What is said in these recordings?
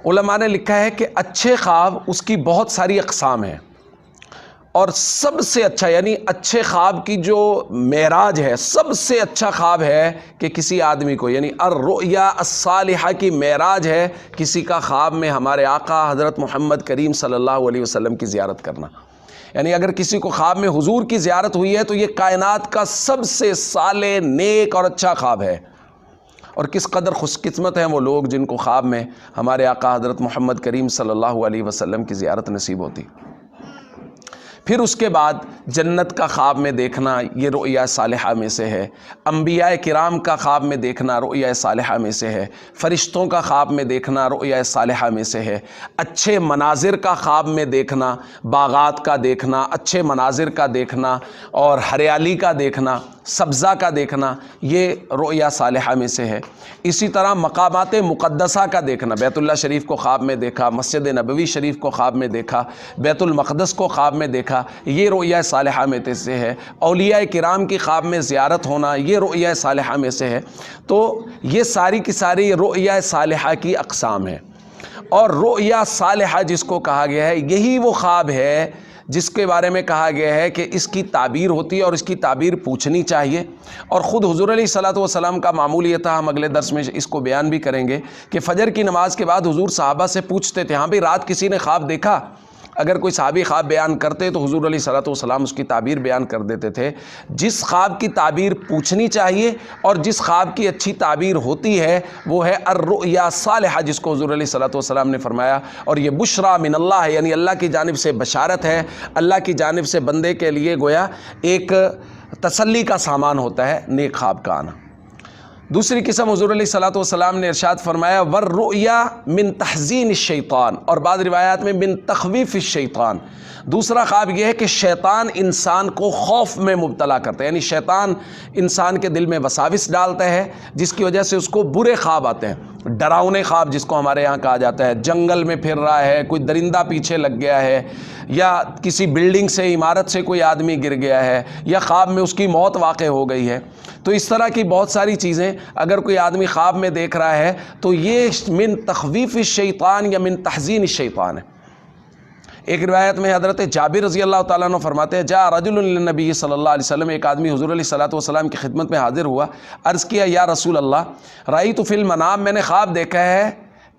علماء نے لکھا ہے کہ اچھے خواب اس کی بہت ساری اقسام ہیں، اور سب سے اچھا یعنی اچھے خواب کی جو معراج ہے، سب سے اچھا خواب ہے کہ کسی آدمی کو یعنی الرؤیا الصالحہ کی معراج ہے کسی کا خواب میں ہمارے آقا حضرت محمد کریم صلی اللہ علیہ وسلم کی زیارت کرنا۔ یعنی اگر کسی کو خواب میں حضور کی زیارت ہوئی ہے تو یہ کائنات کا سب سے صالح، نیک اور اچھا خواب ہے۔ اور کس قدر خوش قسمت ہیں وہ لوگ جن کو خواب میں ہمارے آقا حضرت محمد کریم صلی اللہ علیہ وسلم کی زیارت نصیب ہوتی۔ پھر اس کے بعد جنت کا خواب میں دیکھنا یہ رؤیا صالحہ میں سے ہے، انبیاء کرام کا خواب میں دیکھنا رؤیا صالحہ میں سے ہے، فرشتوں کا خواب میں دیکھنا رؤیا صالحہ میں سے ہے، اچھے مناظر کا خواب میں دیکھنا، باغات کا دیکھنا، اچھے مناظر کا دیکھنا اور ہریالی کا دیکھنا، سبزہ کا دیکھنا، یہ رؤیا صالحہ میں سے ہے۔ اسی طرح مقامات مقدسہ کا دیکھنا، بیت اللہ شریف کو خواب میں دیکھا، مسجد نبوی شریف کو خواب میں دیکھا، بیت المقدس کو خواب میں دیکھا، یہ رؤیا صالحہ میں سے ہے۔ اولیاء کرام کی خواب میں زیارت ہونا یہ رؤیا صالحہ میں سے ہے۔ تو یہ ساری کی ساری رؤیا صالحہ کی اقسام ہیں، اور رؤیا صالحہ جس کو کہا گیا ہے یہی وہ خواب ہے جس کے بارے میں کہا گیا ہے کہ اس کی تعبیر ہوتی ہے اور اس کی تعبیر پوچھنی چاہیے۔ اور خود حضور علیہ الصلوۃ والسلام کا معمول یہ تھا، ہم اگلے درس میں اس کو بیان بھی کریں گے، کہ فجر کی نماز کے بعد حضور صحابہ سے پوچھتے تھے، ہاں بھئی رات کسی نے خواب دیکھا؟ اگر کوئی صحابی خواب بیان کرتے تو حضور علیہ الصلوۃ والسلام اس کی تعبیر بیان کر دیتے تھے۔ جس خواب کی تعبیر پوچھنی چاہیے اور جس خواب کی اچھی تعبیر ہوتی ہے وہ ہے الرؤیا صالحہ، جس کو حضور علیہ الصلوۃ والسلام نے فرمایا، اور یہ بشریٰ من اللہ ہے، یعنی اللہ کی جانب سے بشارت ہے، اللہ کی جانب سے بندے کے لیے گویا ایک تسلی کا سامان ہوتا ہے نیک خواب کا آنا۔ دوسری قسم حضور علیہ الصلوۃ والسلام نے ارشاد فرمایا والرؤیا من تحزین الشیطان، اور بعض روایات میں من تخویف الشیطان۔ دوسرا خواب یہ ہے کہ شیطان انسان کو خوف میں مبتلا کرتا ہے، یعنی شیطان انسان کے دل میں وساوس ڈالتا ہے جس کی وجہ سے اس کو برے خواب آتے ہیں، ڈراؤنے خواب جس کو ہمارے یہاں کہا جاتا ہے، جنگل میں پھر رہا ہے، کوئی درندہ پیچھے لگ گیا ہے، یا کسی بلڈنگ سے عمارت سے کوئی آدمی گر گیا ہے، یا خواب میں اس کی موت واقع ہو گئی ہے۔ تو اس طرح کی بہت ساری چیزیں اگر کوئی آدمی خواب میں دیکھ رہا ہے تو یہ من تخویف الشیطان یا من تحزین الشیطان ہے۔ ایک روایت میں حضرت جابر رضی اللہ تعالیٰ عنہ فرماتے ہیں جاء رجل للنبی صلی اللہ علیہ وسلم، ایک آدمی حضور علیہ الصلوۃ والسلام کی خدمت میں حاضر ہوا، عرض کیا یا رسول اللہ رأیت فی المنام، میں نے خواب دیکھا ہے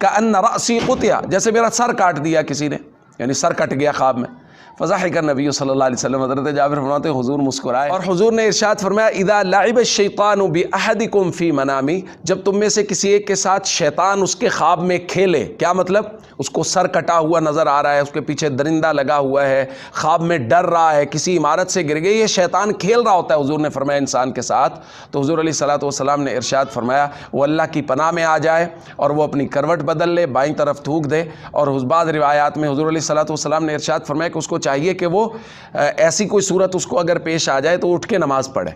کأن رأسی قطع، جیسے میرا سر کاٹ دیا کسی نے، یعنی سر کٹ گیا خواب میں۔ فضحک النبی صلی اللہ علیہ وسلم، حضرت جابر فرماتے ہیں حضور مسکرائے اور حضور نے ارشاد فرمایا اذا لعب الشیطان باحدکم فی منامی، جب تم میں سے کسی ایک کے ساتھ شیطان اس کے خواب میں کھیلے، کیا مطلب اس کو سر کٹا ہوا نظر آ رہا ہے، اس کے پیچھے درندہ لگا ہوا ہے، خواب میں ڈر رہا ہے، کسی عمارت سے گر گئی، یہ شیطان کھیل رہا ہوتا ہے حضور نے فرمایا انسان کے ساتھ، تو حضور علیہ الصلوۃ والسلام نے ارشاد فرمایا وہ اللہ کی پناہ میں آ جائے اور وہ اپنی کروٹ بدل لے، بائیں طرف تھوک دے، اور بعض روایات میں حضور علیہ الصلوۃ والسلام نے ارشاد فرمایا کہ اس کو چاہیے کہ وہ ایسی کوئی صورت اس کو اگر پیش آ جائے تو اٹھ کے نماز پڑھے۔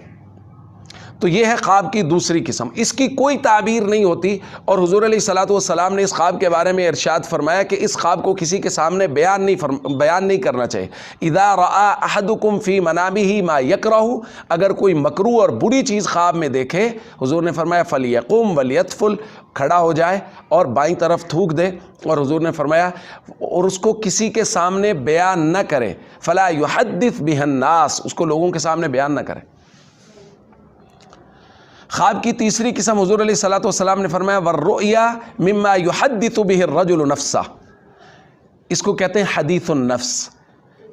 تو یہ ہے خواب کی دوسری قسم، اس کی کوئی تعبیر نہیں ہوتی، اور حضور علیہ الصلوۃ والسلام نے اس خواب کے بارے میں ارشاد فرمایا کہ اس خواب کو کسی کے سامنے بیان نہیں کرنا چاہیے۔ اذا رأى احدکم فی منامہ ما یکرہ، اگر کوئی مکروہ اور بری چیز خواب میں دیکھے حضور نے فرمایا فلیقم ولیتفل، کھڑا ہو جائے اور بائیں طرف تھوک دے، اور حضور نے فرمایا اور اس کو کسی کے سامنے بیان نہ کرے، فلا یحدث بہ الناس، اس کو لوگوں کے سامنے بیان نہ کرے۔ خواب کی تیسری قسم حضور علیہ الصلوۃ والسلام نے فرمایا والرؤیا مما یحدث بہ الرجل نفسہ، اس کو کہتے ہیں حدیث النفس۔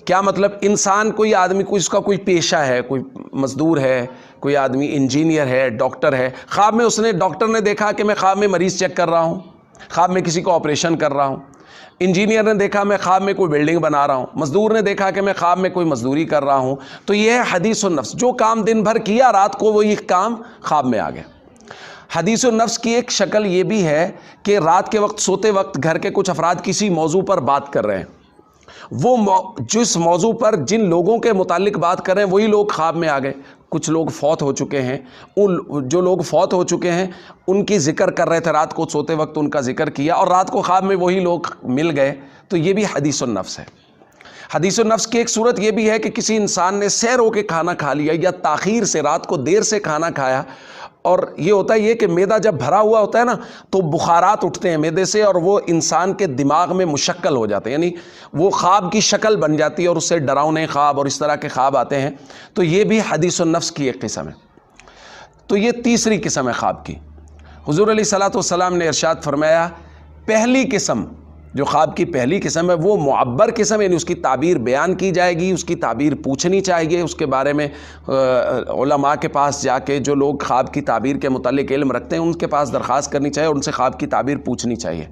کیا مطلب انسان کوئی آدمی اس کا کوئی پیشہ ہے، کوئی مزدور ہے، کوئی آدمی انجینئر ہے، ڈاکٹر ہے، خواب میں اس نے ڈاکٹر نے دیکھا کہ میں خواب میں مریض چیک کر رہا ہوں، خواب میں کسی کو آپریشن کر رہا ہوں، انجینئر نے دیکھا میں خواب میں کوئی بلڈنگ بنا رہا ہوں، مزدور نے دیکھا کہ میں خواب میں کوئی مزدوری کر رہا ہوں، تو یہ ہے حدیث النفس، جو کام دن بھر کیا رات کو وہی کام خواب میں آ گیا۔ حدیث النفس کی ایک شکل یہ بھی ہے کہ رات کے وقت سوتے وقت گھر کے کچھ افراد کسی موضوع پر بات کر رہے ہیں، وہ جس موضوع پر جن لوگوں کے متعلق بات کر رہے ہیں وہی لوگ خواب میں آ گئے، کچھ لوگ فوت ہو چکے ہیں، جو لوگ فوت ہو چکے ہیں ان کی ذکر کر رہے تھے، رات کو سوتے وقت ان کا ذکر کیا اور رات کو خواب میں وہی لوگ مل گئے، تو یہ بھی حدیث النفس ہے۔ حدیث النفس کی ایک صورت یہ بھی ہے کہ کسی انسان نے سیر ہو کے کھانا کھا لیا یا تاخیر سے رات کو دیر سے کھانا کھایا اور یہ ہوتا ہے یہ کہ معدہ جب بھرا ہوا ہوتا ہے نا تو بخارات اٹھتے ہیں معدے سے اور وہ انسان کے دماغ میں مشکل ہو جاتے ہیں، یعنی وہ خواب کی شکل بن جاتی ہے اور اس سے ڈراؤنے خواب اور اس طرح کے خواب آتے ہیں. تو یہ بھی حدیث النفس کی ایک قسم ہے. تو یہ تیسری قسم ہے خواب کی. حضور علیہ الصلوۃ والسلام نے ارشاد فرمایا پہلی قسم جو خواب کی پہلی قسم ہے وہ معبر قسم، یعنی اس کی تعبیر بیان کی جائے گی، اس کی تعبیر پوچھنی چاہیے، اس کے بارے میں علماء کے پاس جا کے جو لوگ خواب کی تعبیر کے متعلق علم رکھتے ہیں ان کے پاس درخواست کرنی چاہیے اور ان سے خواب کی تعبیر پوچھنی چاہیے.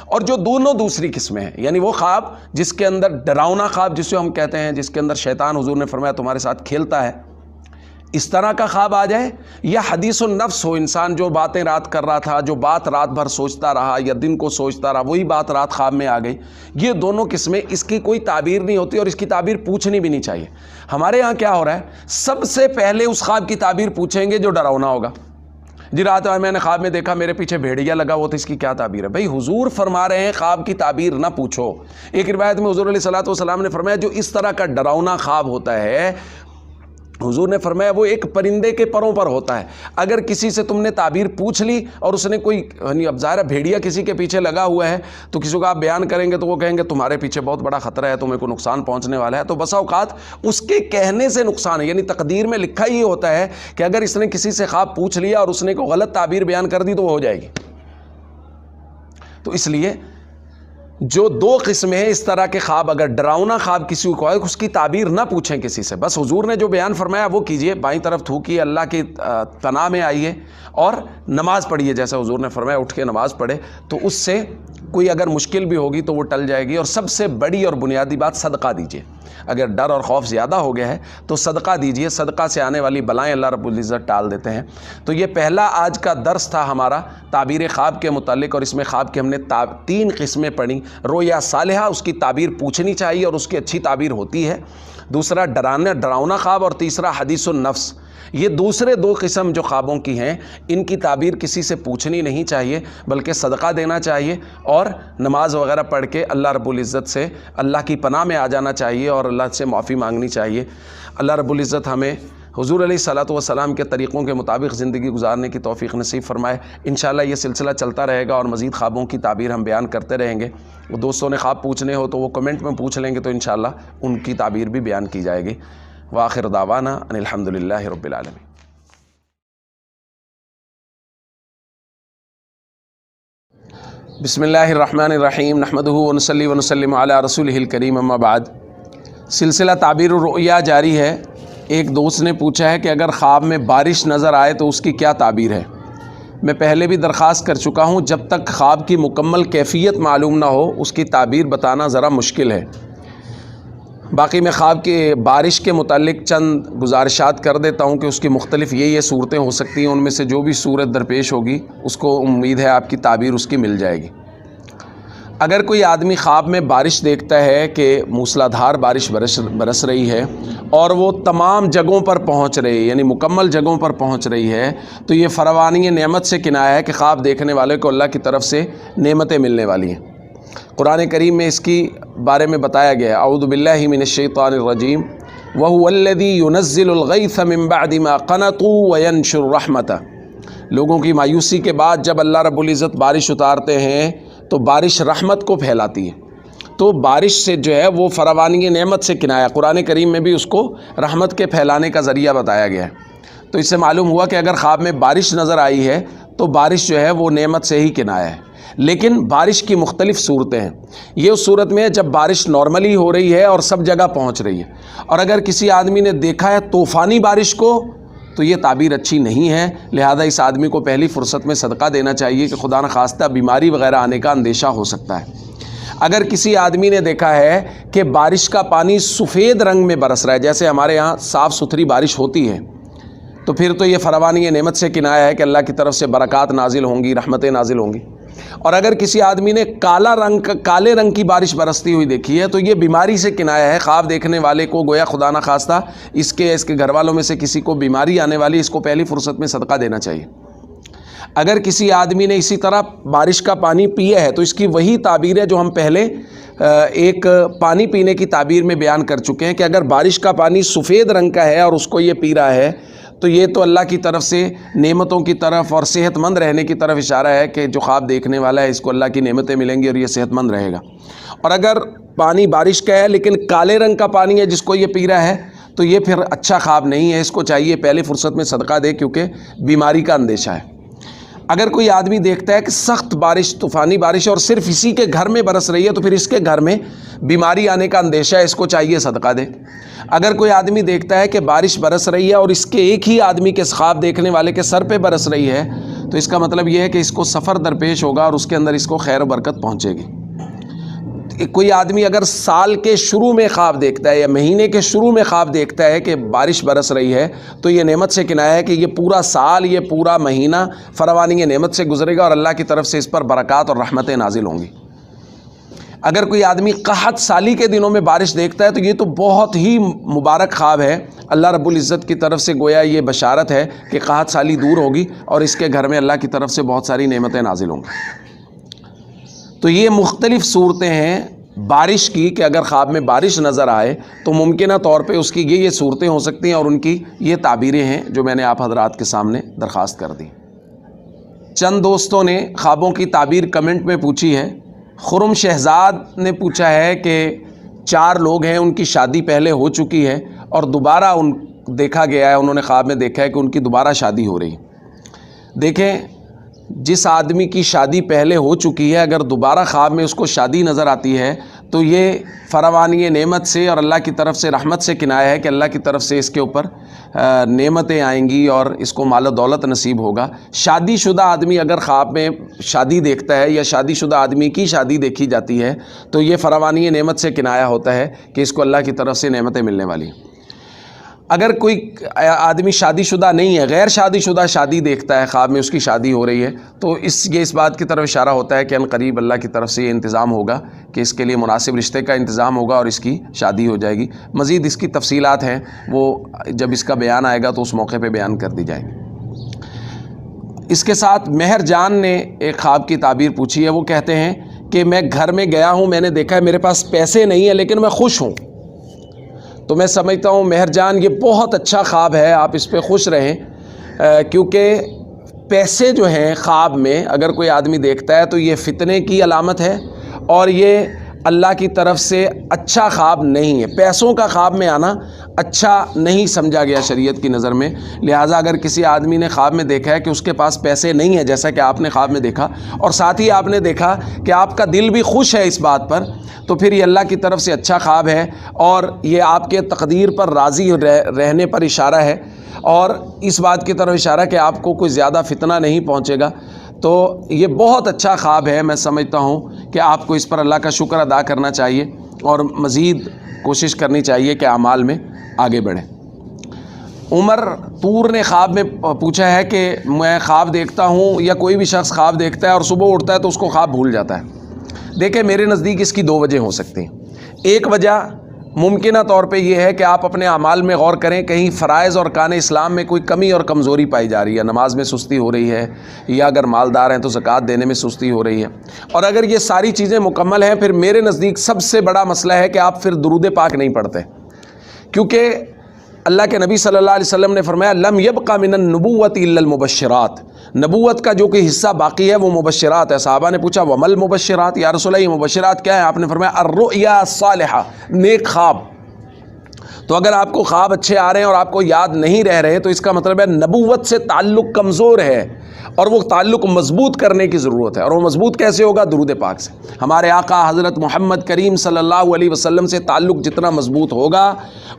اور جو دونوں دوسری قسمیں ہیں، یعنی وہ خواب جس کے اندر ڈراؤنا خواب جسے ہم کہتے ہیں، جس کے اندر شیطان حضور نے فرمایا تمہارے ساتھ کھیلتا ہے، اس طرح کا خواب آ جائے، یا حدیث النفس ہو، انسان جو باتیں رات کر رہا تھا، جو بات رات بھر سوچتا رہا یا دن کو سوچتا رہا، وہی بات رات خواب میں آ گئی. یہ دونوں قسمیں، اس کی کوئی تعبیر نہیں ہوتی اور اس کی تعبیر پوچھنی بھی نہیں چاہیے. ہمارے یہاں کیا ہو رہا ہے، سب سے پہلے اس خواب کی تعبیر پوچھیں گے جو ڈراؤنا ہوگا. جی رات میں نے خواب میں دیکھا میرے پیچھے بھیڑیا لگا ہوا تھا، اس کی کیا تعبیر ہے؟ بھائی حضور فرما رہے ہیں خواب کی تعبیر نہ پوچھو. ایک روایت میں حضور علیہ الصلوۃ والسلام نے فرمایا جو اس طرح کا ڈراؤنا خواب ہوتا ہے، حضور نے فرمایا وہ ایک پرندے کے پروں پر ہوتا ہے. اگر کسی سے تم نے تعبیر پوچھ لی اور اس نے کوئی، یعنی اب ظاہر بھیڑیا کسی کے پیچھے لگا ہوا ہے تو کسی کو آپ بیان کریں گے تو وہ کہیں گے تمہارے پیچھے بہت بڑا خطرہ ہے، تمہیں کوئی نقصان پہنچنے والا ہے. تو بسا اوقات اس کے کہنے سے نقصان ہے، یعنی تقدیر میں لکھا ہی ہوتا ہے کہ اگر اس نے کسی سے خواب پوچھ لیا اور اس نے کوئی غلط تعبیر بیان کر دی تو وہ ہو جائے گی. تو اس لیے جو دو قسمیں ہیں اس طرح کے خواب، اگر ڈراؤنا خواب کسی کو آئے اس کی تعبیر نہ پوچھیں کسی سے، بس حضور نے جو بیان فرمایا وہ کیجئے، بائیں طرف تھوکیے، اللہ کی پناہ میں آئیے اور نماز پڑھیے جیسا حضور نے فرمایا، اٹھ کے نماز پڑھے تو اس سے کوئی اگر مشکل بھی ہوگی تو وہ ٹل جائے گی. اور سب سے بڑی اور بنیادی بات صدقہ دیجئے. اگر ڈر اور خوف زیادہ ہو گیا ہے تو صدقہ دیجئے، صدقہ سے آنے والی بلائیں اللہ رب العزت ٹال دیتے ہیں. تو یہ پہلا آج کا درس تھا ہمارا تعبیر خواب کے متعلق، اور اس میں خواب کی ہم نے 3 قسمیں پڑھی. رویا صالحہ، اس کی تعبیر پوچھنی چاہیے اور اس کی اچھی تعبیر ہوتی ہے. دوسرا ڈراؤنا خواب، اور تیسرا حدیث النفس. یہ دوسرے 2 قسم جو خوابوں کی ہیں ان کی تعبیر کسی سے پوچھنی نہیں چاہیے بلکہ صدقہ دینا چاہیے اور نماز وغیرہ پڑھ کے اللہ رب العزت سے اللہ کی پناہ میں آ جانا چاہیے اور اللہ سے معافی مانگنی چاہیے. اللہ رب العزت ہمیں حضور علیہ الصلوۃ والسلام کے طریقوں کے مطابق زندگی گزارنے کی توفیق نصیب فرمائے. انشاءاللہ یہ سلسلہ چلتا رہے گا اور مزید خوابوں کی تعبیر ہم بیان کرتے رہیں گے. دوستوں نے خواب پوچھنے ہو تو وہ کمنٹ میں پوچھ لیں گے تو انشاءاللہ ان کی تعبیر بھی بیان کی جائے گی. وآخر دعوانا ان الحمدللہ رب العالمین. بسم اللہ الرحمن الرحیم، نحمدہ ونصلی ونسلم علی رسولہ الکریم، اما بعد. سلسلہ تعبیر الرؤیا جاری ہے. ایک دوست نے پوچھا ہے کہ اگر خواب میں بارش نظر آئے تو اس کی کیا تعبیر ہے؟ میں پہلے بھی درخواست کر چکا ہوں، جب تک خواب کی مکمل کیفیت معلوم نہ ہو اس کی تعبیر بتانا ذرا مشکل ہے. باقی میں خواب کے بارش کے متعلق چند گزارشات کر دیتا ہوں کہ اس کی مختلف یہ صورتیں ہو سکتی ہیں، ان میں سے جو بھی صورت درپیش ہوگی اس کو امید ہے آپ کی تعبیر اس کی مل جائے گی. اگر کوئی آدمی خواب میں بارش دیکھتا ہے کہ موسلادھار بارش برس رہی ہے اور وہ تمام جگہوں پر پہنچ رہی ہے، یعنی مکمل جگہوں پر پہنچ رہی ہے، تو یہ فراوانی نعمت سے کنایا ہے کہ خواب دیکھنے والے کو اللہ کی طرف سے نعمتیں ملنے والی ہیں. قرآن کریم میں اس کی بارے میں بتایا گیا ہے، اعوذ باللہ من الشیطان الرجیم وَهُوَ الَّذِي يُنَزِّلُ الْغَيْثَ مِن بَعْدِ مَا قَنَطُوا وَيَنشُرُ رَحْمَتَهُ. لوگوں کی مایوسی کے بعد جب اللہ رب العزت بارش اتارتے ہیں تو بارش رحمت کو پھیلاتی ہے. تو بارش سے جو ہے وہ فراوانی نعمت سے کنایا، قرآن کریم میں بھی اس کو رحمت کے پھیلانے کا ذریعہ بتایا گیا ہے. تو اس سے معلوم ہوا کہ اگر خواب میں بارش نظر آئی ہے تو بارش جو ہے وہ نعمت سے ہی کنایا ہے. لیکن بارش کی مختلف صورتیں ہیں. یہ اس صورت میں ہے جب بارش نارملی ہو رہی ہے اور سب جگہ پہنچ رہی ہے، اور اگر کسی آدمی نے دیکھا ہے طوفانی بارش کو تو یہ تعبیر اچھی نہیں ہے. لہذا اس آدمی کو پہلی فرصت میں صدقہ دینا چاہیے کہ خدا نخواستہ بیماری وغیرہ آنے کا اندیشہ ہو سکتا ہے. اگر کسی آدمی نے دیکھا ہے کہ بارش کا پانی سفید رنگ میں برس رہا ہے، جیسے ہمارے ہاں صاف ستھری بارش ہوتی ہے، تو پھر تو یہ فراوانی نعمت سے کنایا ہے کہ اللہ کی طرف سے برکات نازل ہوں گی، رحمتیں نازل ہوں گی. اور اگر کسی آدمی نے کالے رنگ کی بارش برستی ہوئی دیکھی ہے تو یہ بیماری سے کنایا ہے. خواب دیکھنے والے کو گویا خدا نخواستہ اس کے گھر والوں میں سے کسی کو بیماری آنے والی، اس کو پہلی فرصت میں صدقہ دینا چاہیے. اگر کسی آدمی نے اسی طرح بارش کا پانی پیا ہے تو اس کی وہی تعبیر ہے جو ہم پہلے ایک پانی پینے کی تعبیر میں بیان کر چکے ہیں کہ اگر بارش کا پانی سفید رنگ کا ہے اور اس کو یہ پی رہا ہے تو یہ تو اللہ کی طرف سے نعمتوں کی طرف اور صحت مند رہنے کی طرف اشارہ ہے کہ جو خواب دیکھنے والا ہے اس کو اللہ کی نعمتیں ملیں گی اور یہ صحت مند رہے گا۔ اور اگر پانی بارش کا ہے لیکن کالے رنگ کا پانی ہے جس کو یہ پی رہا ہے تو یہ پھر اچھا خواب نہیں ہے، اس کو چاہیے پہلے فرصت میں صدقہ دے کیونکہ بیماری کا اندیشہ ہے۔ اگر کوئی آدمی دیکھتا ہے کہ سخت بارش، طوفانی بارش اور صرف اسی کے گھر میں برس رہی ہے تو پھر اس کے گھر میں بیماری آنے کا اندیشہ ہے، اس کو چاہیے صدقہ دے۔ اگر کوئی آدمی دیکھتا ہے کہ بارش برس رہی ہے اور اس کے ایک ہی آدمی کے خواب دیکھنے والے کے سر پہ برس رہی ہے تو اس کا مطلب یہ ہے کہ اس کو سفر درپیش ہوگا اور اس کے اندر اس کو خیر و برکت پہنچے گی۔ کوئی آدمی اگر سال کے شروع میں خواب دیکھتا ہے یا مہینے کے شروع میں خواب دیکھتا ہے کہ بارش برس رہی ہے تو یہ نعمت سے کنایہ ہے کہ یہ پورا سال، یہ پورا مہینہ فراوانی نعمت سے گزرے گا اور اللہ کی طرف سے اس پر برکات اور رحمتیں نازل ہوں گی۔ اگر کوئی آدمی قحط سالی کے دنوں میں بارش دیکھتا ہے تو یہ تو بہت ہی مبارک خواب ہے، اللہ رب العزت کی طرف سے گویا یہ بشارت ہے کہ قحط سالی دور ہوگی اور اس کے گھر میں اللہ کی طرف سے بہت ساری نعمتیں نازل ہوں گی۔ تو یہ مختلف صورتیں ہیں بارش کی کہ اگر خواب میں بارش نظر آئے تو ممکنہ طور پہ اس کی یہ صورتیں ہو سکتی ہیں اور ان کی یہ تعبیریں ہیں جو میں نے آپ حضرات کے سامنے درخواست کر دی۔ چند دوستوں نے خوابوں کی تعبیر کمنٹ میں پوچھی ہے۔ خرم شہزاد نے پوچھا ہے کہ 4 لوگ ہیں، ان کی شادی پہلے ہو چکی ہے اور دوبارہ دیکھا گیا ہے، انہوں نے خواب میں دیکھا ہے کہ ان کی دوبارہ شادی ہو رہی ہے۔ دیکھیں، جس آدمی کی شادی پہلے ہو چکی ہے اگر دوبارہ خواب میں اس کو شادی نظر آتی ہے تو یہ فراوانی نعمت سے اور اللہ کی طرف سے رحمت سے کنایہ ہے کہ اللہ کی طرف سے اس کے اوپر نعمتیں آئیں گی اور اس کو مال و دولت نصیب ہوگا۔ شادی شدہ آدمی اگر خواب میں شادی دیکھتا ہے یا شادی شدہ آدمی کی شادی دیکھی جاتی ہے تو یہ فراوانی نعمت سے کنایہ ہوتا ہے کہ اس کو اللہ کی طرف سے نعمتیں ملنے والی ہیں۔ اگر کوئی آدمی شادی شدہ نہیں ہے، غیر شادی شدہ شادی دیکھتا ہے، خواب میں اس کی شادی ہو رہی ہے تو یہ اس بات کی طرف اشارہ ہوتا ہے کہ ان قریب اللہ کی طرف سے یہ انتظام ہوگا کہ اس کے لیے مناسب رشتے کا انتظام ہوگا اور اس کی شادی ہو جائے گی۔ مزید اس کی تفصیلات ہیں، وہ جب اس کا بیان آئے گا تو اس موقع پہ بیان کر دی جائیں گی۔ اس کے ساتھ مہر جان نے ایک خواب کی تعبیر پوچھی ہے۔ وہ کہتے ہیں کہ میں گھر میں گیا ہوں، میں نے دیکھا ہے میرے پاس پیسے نہیں ہیں لیکن میں خوش ہوں۔ تو میں سمجھتا ہوں مہر جان یہ بہت اچھا خواب ہے، آپ اس پہ خوش رہیں، کیونکہ پیسے جو ہیں خواب میں اگر کوئی آدمی دیکھتا ہے تو یہ فتنے کی علامت ہے اور یہ اللہ کی طرف سے اچھا خواب نہیں ہے۔ پیسوں کا خواب میں آنا اچھا نہیں سمجھا گیا شریعت کی نظر میں، لہٰذا اگر کسی آدمی نے خواب میں دیکھا ہے کہ اس کے پاس پیسے نہیں ہیں جیسا کہ آپ نے خواب میں دیکھا اور ساتھ ہی آپ نے دیکھا کہ آپ کا دل بھی خوش ہے اس بات پر، تو پھر یہ اللہ کی طرف سے اچھا خواب ہے اور یہ آپ کے تقدیر پر راضی رہنے پر اشارہ ہے اور اس بات کی طرف اشارہ کہ آپ کو کوئی زیادہ فتنہ نہیں پہنچے گا۔ تو یہ بہت اچھا خواب ہے، میں سمجھتا ہوں کہ آپ کو اس پر اللہ کا شکر ادا کرنا چاہیے اور مزید کوشش کرنی چاہیے کہ اعمال میں آگے بڑھیں۔ عمر طور نے خواب میں پوچھا ہے کہ میں خواب دیکھتا ہوں یا کوئی بھی شخص خواب دیکھتا ہے اور صبح اٹھتا ہے تو اس کو خواب بھول جاتا ہے۔ دیکھیں، میرے نزدیک اس کی 2 وجہ ہو سکتی ہیں۔ ایک وجہ ممکنہ طور پہ یہ ہے کہ آپ اپنے اعمال میں غور کریں، کہیں فرائض اور ارکان اسلام میں کوئی کمی اور کمزوری پائی جا رہی ہے، نماز میں سستی ہو رہی ہے یا اگر مالدار ہیں تو زکوٰۃ دینے میں سستی ہو رہی ہے، اور اگر یہ ساری چیزیں مکمل ہیں پھر میرے نزدیک سب سے بڑا مسئلہ ہے کہ آپ پھر درود پاک نہیں پڑھتے، کیونکہ اللہ کے نبی صلی اللہ علیہ وسلم نے فرمایا لم یبق من النبوۃ الا المبشرات، نبوت کا جو کوئی حصہ باقی ہے وہ مبشرات ہے۔ صحابہ نے پوچھا ومل مبشرات، یا رسول اللہ یہ مبشرات کیا ہیں؟ آپ نے فرمایا الرؤیا الصالحہ، نیک خواب۔ تو اگر آپ کو خواب اچھے آ رہے ہیں اور آپ کو یاد نہیں رہ رہے تو اس کا مطلب ہے نبوت سے تعلق کمزور ہے اور وہ تعلق مضبوط کرنے کی ضرورت ہے، اور وہ مضبوط کیسے ہوگا؟ درود پاک سے۔ ہمارے آقا حضرت محمد کریم صلی اللہ علیہ وسلم سے تعلق جتنا مضبوط ہوگا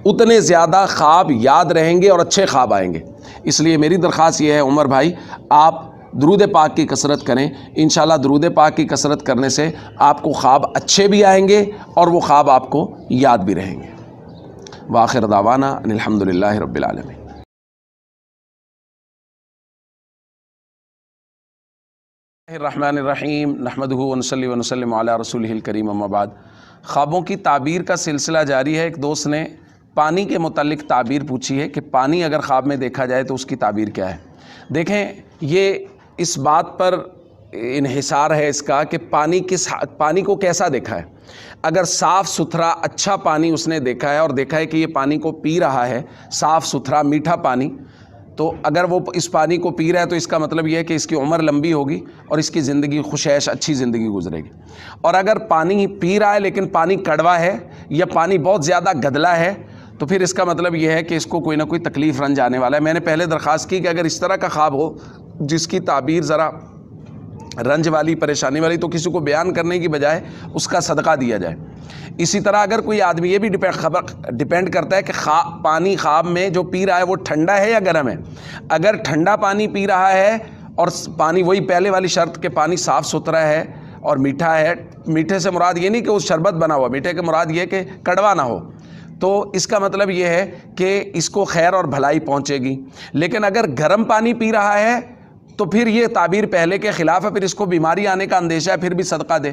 اتنے زیادہ خواب یاد رہیں گے اور اچھے خواب آئیں گے۔ اس لیے میری درخواست یہ ہے عمر بھائی، آپ درود پاک کی کثرت کریں، انشاءاللہ درود پاک کی کثرت کرنے سے آپ کو خواب اچھے بھی آئیں گے اور وہ خواب آپ کو یاد بھی رہیں گے۔ وآخر دعوانا ان الحمدللہ رب العالمین۔ الرحمن الرحیم، نحمدہ ونصلی ونسلم علی رسولہ الکریم، اما بعد۔ خوابوں کی تعبیر کا سلسلہ جاری ہے۔ ایک دوست نے پانی کے متعلق تعبیر پوچھی ہے کہ پانی اگر خواب میں دیکھا جائے تو اس کی تعبیر کیا ہے؟ دیکھیں، یہ اس بات پر انحصار ہے اس کا کہ پانی کو کیسا دیکھا ہے۔ اگر صاف ستھرا اچھا پانی اس نے دیکھا ہے اور دیکھا ہے کہ یہ پانی کو پی رہا ہے، صاف ستھرا میٹھا پانی، تو اگر وہ اس پانی کو پی رہا ہے تو اس کا مطلب یہ ہے کہ اس کی عمر لمبی ہوگی اور اس کی زندگی خوشیش اچھی زندگی گزرے گی. اور اگر پانی پی رہا ہے لیکن پانی کڑوا ہے یا پانی بہت زیادہ گدلا ہے تو پھر اس کا مطلب یہ ہے کہ اس کو کوئی نہ کوئی تکلیف رنج آنے والا ہے. میں نے پہلے درخواست کی کہ اگر اس طرح کا خواب ہو جس کی تعبیر ذرا رنج والی پریشانی والی تو کسی کو بیان کرنے کی بجائے اس کا صدقہ دیا جائے. اسی طرح اگر کوئی آدمی، یہ بھی ڈیپینڈ کرتا ہے کہ پانی خواب میں جو پی رہا ہے وہ ٹھنڈا ہے یا گرم ہے. اگر ٹھنڈا پانی پی رہا ہے اور پانی وہی پہلے والی شرط کہ پانی صاف ستھرا ہے اور میٹھا ہے، میٹھے سے مراد یہ نہیں کہ وہ شربت بنا ہوا، میٹھے کے مراد یہ کہ کڑوا نہ ہو، تو اس کا مطلب یہ ہے کہ اس کو خیر اور بھلائی پہنچے گی. لیکن اگر گرم پانی پی رہا ہے تو پھر یہ تعبیر پہلے کے خلاف ہے، پھر اس کو بیماری آنے کا اندیشہ ہے، پھر بھی صدقہ دے.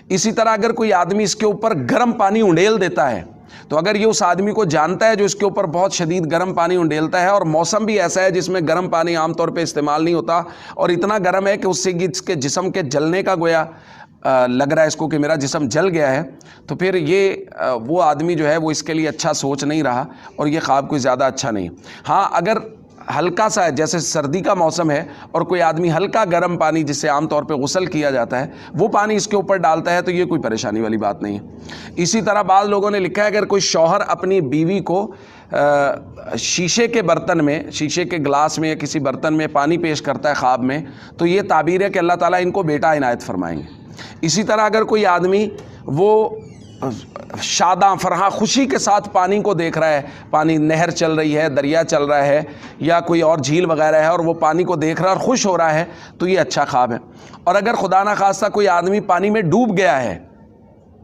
اسی طرح اگر کوئی آدمی اس کے اوپر گرم پانی انڈیل دیتا ہے تو اگر یہ اس آدمی کو جانتا ہے جو اس کے اوپر بہت شدید گرم پانی انڈیلتا ہے اور موسم بھی ایسا ہے جس میں گرم پانی عام طور پہ استعمال نہیں ہوتا اور اتنا گرم ہے کہ اس سے اس کے جسم کے جلنے کا گویا لگ رہا ہے اس کو کہ میرا جسم جل گیا ہے، تو پھر یہ وہ آدمی جو ہے وہ اس کے لیے اچھا سوچ نہیں رہا اور یہ خواب کوئی زیادہ اچھا نہیں. ہاں اگر ہلکا سا ہے، جیسے سردی کا موسم ہے اور کوئی آدمی ہلکا گرم پانی جس سے عام طور پہ غسل کیا جاتا ہے وہ پانی اس کے اوپر ڈالتا ہے تو یہ کوئی پریشانی والی بات نہیں ہے. اسی طرح بعض لوگوں نے لکھا ہے اگر کوئی شوہر اپنی بیوی کو شیشے کے برتن میں، شیشے کے گلاس میں یا کسی برتن میں پانی پیش کرتا ہے خواب میں تو یہ تعبیر ہے کہ اللہ تعالیٰ ان کو بیٹا عنایت فرمائیں گے. اسی طرح اگر کوئی آدمی وہ شاداں فرحاں خوشی کے ساتھ پانی کو دیکھ رہا ہے، پانی نہر چل رہی ہے، دریا چل رہا ہے یا کوئی اور جھیل وغیرہ ہے اور وہ پانی کو دیکھ رہا ہے اور خوش ہو رہا ہے تو یہ اچھا خواب ہے. اور اگر خدا نہ خواستہ کوئی آدمی پانی میں ڈوب گیا ہے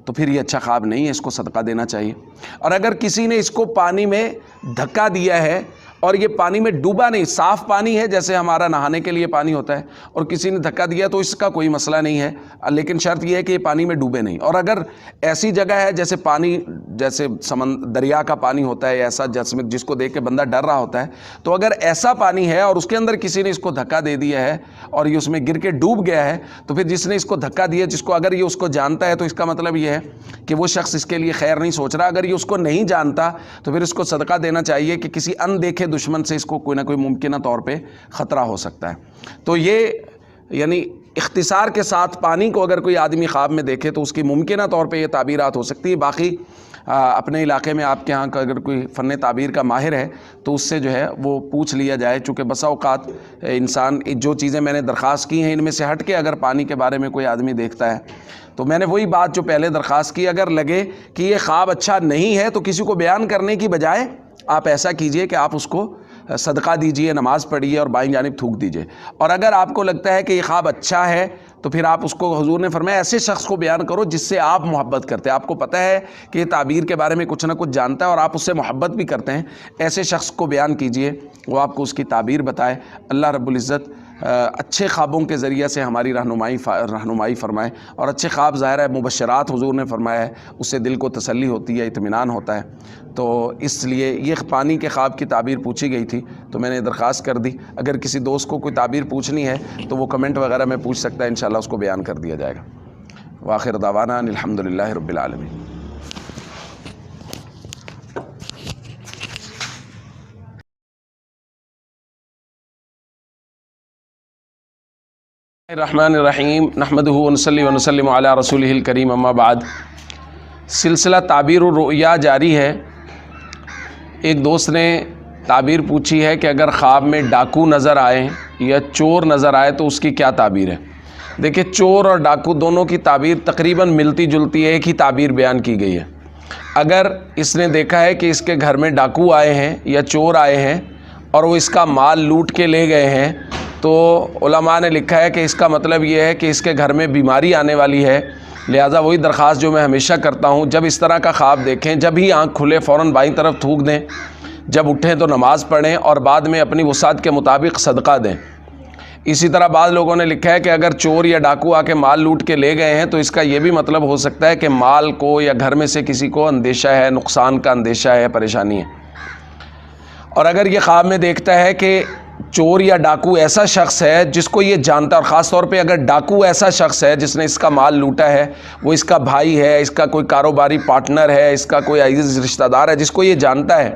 تو پھر یہ اچھا خواب نہیں ہے، اس کو صدقہ دینا چاہیے. اور اگر کسی نے اس کو پانی میں دھکا دیا ہے اور یہ پانی میں ڈوبا نہیں، صاف پانی ہے جیسے ہمارا نہانے کے لیے پانی ہوتا ہے، اور کسی نے دھکا دیا تو اس کا کوئی مسئلہ نہیں ہے، لیکن شرط یہ ہے کہ یہ پانی میں ڈوبے نہیں. اور اگر ایسی جگہ ہے جیسے پانی، جیسے دریا کا پانی ہوتا ہے ایسا جس کو دیکھ کے بندہ ڈر رہا ہوتا ہے، تو اگر ایسا پانی ہے اور اس کے اندر کسی نے اس کو دھکا دے دیا ہے اور یہ اس میں گر کے ڈوب گیا ہے تو پھر جس نے اس کو دھکا دیا، جس کو اگر یہ اس کو جانتا ہے تو اس کا مطلب یہ ہے کہ وہ شخص اس کے لیے خیر نہیں سوچ رہا. اگر یہ اس کو نہیں جانتا تو پھر اس کو صدقہ دینا چاہیے کہ کسی اندیکھے دشمن سے اس کو کوئی نہ کوئی ممکنہ طور پہ خطرہ ہو سکتا ہے. تو یہ یعنی اختصار کے ساتھ پانی کو اگر کوئی آدمی خواب میں دیکھے تو اس کی ممکنہ طور پہ یہ تعبیرات ہو سکتی ہے. باقی اپنے علاقے میں آپ کے ہاں کا اگر کوئی فن تعبیر کا ماہر ہے تو اس سے جو ہے وہ پوچھ لیا جائے، چونکہ بسا اوقات انسان جو چیزیں میں نے درخواست کی ہیں ان میں سے ہٹ کے اگر پانی کے بارے میں کوئی آدمی دیکھتا ہے تو میں نے وہی بات جو پہلے درخواست کی، اگر لگے کہ یہ خواب اچھا نہیں ہے تو کسی کو بیان کرنے کی بجائے آپ ایسا کیجئے کہ آپ اس کو صدقہ دیجئے، نماز پڑھیے اور بائیں جانب تھوک دیجئے. اور اگر آپ کو لگتا ہے کہ یہ خواب اچھا ہے تو پھر آپ اس کو، حضور نے فرمایا ایسے شخص کو بیان کرو جس سے آپ محبت کرتے ہیں، آپ کو پتہ ہے کہ یہ تعبیر کے بارے میں کچھ نہ کچھ جانتا ہے اور آپ اس سے محبت بھی کرتے ہیں، ایسے شخص کو بیان کیجئے، وہ آپ کو اس کی تعبیر بتائے. اللہ رب العزت اچھے خوابوں کے ذریعے سے ہماری رہنمائی فرمائے. اور اچھے خواب ظاہر ہے مبشرات حضور نے فرمایا ہے، اس سے دل کو تسلی ہوتی ہے، اطمینان ہوتا ہے. تو اس لیے یہ پانی کے خواب کی تعبیر پوچھی گئی تھی تو میں نے درخواست کر دی. اگر کسی دوست کو کوئی تعبیر پوچھنی ہے تو وہ کمنٹ وغیرہ میں پوچھ سکتا ہے، انشاءاللہ اس کو بیان کر دیا جائے گا. وآخر دعوانا الحمدللہ رب العالمین. الرحمن الرحیم نحمدہ ونصلی ونسلم علی رسولہ الکریم اما بعد. سلسلہ تعبیر الرؤیا جاری ہے. ایک دوست نے تعبیر پوچھی ہے کہ اگر خواب میں ڈاکو نظر آئے یا چور نظر آئے تو اس کی کیا تعبیر ہے. دیکھیں چور اور ڈاکو دونوں کی تعبیر تقریباً ملتی جلتی ہے، ایک ہی تعبیر بیان کی گئی ہے. اگر اس نے دیکھا ہے کہ اس کے گھر میں ڈاکو آئے ہیں یا چور آئے ہیں اور وہ اس کا مال لوٹ کے لے گئے ہیں تو علماء نے لکھا ہے کہ اس کا مطلب یہ ہے کہ اس کے گھر میں بیماری آنے والی ہے. لہٰذا وہی درخواست جو میں ہمیشہ کرتا ہوں، جب اس طرح کا خواب دیکھیں جب ہی آنکھ کھلے فوراً بائیں طرف تھوک دیں، جب اٹھیں تو نماز پڑھیں اور بعد میں اپنی وسعت کے مطابق صدقہ دیں. اسی طرح بعض لوگوں نے لکھا ہے کہ اگر چور یا ڈاکو آ کے مال لوٹ کے لے گئے ہیں تو اس کا یہ بھی مطلب ہو سکتا ہے کہ مال کو یا گھر میں سے کسی کو اندیشہ ہے، نقصان کا اندیشہ ہے، پریشانی ہے. اور اگر یہ خواب میں دیکھتا ہے کہ چور یا ڈاکو ایسا شخص ہے جس کو یہ جانتا ہے، اور خاص طور پہ اگر ڈاکو ایسا شخص ہے جس نے اس کا مال لوٹا ہے، وہ اس کا بھائی ہے، اس کا کوئی کاروباری پارٹنر ہے، اس کا کوئی عزیز رشتہ دار ہے جس کو یہ جانتا ہے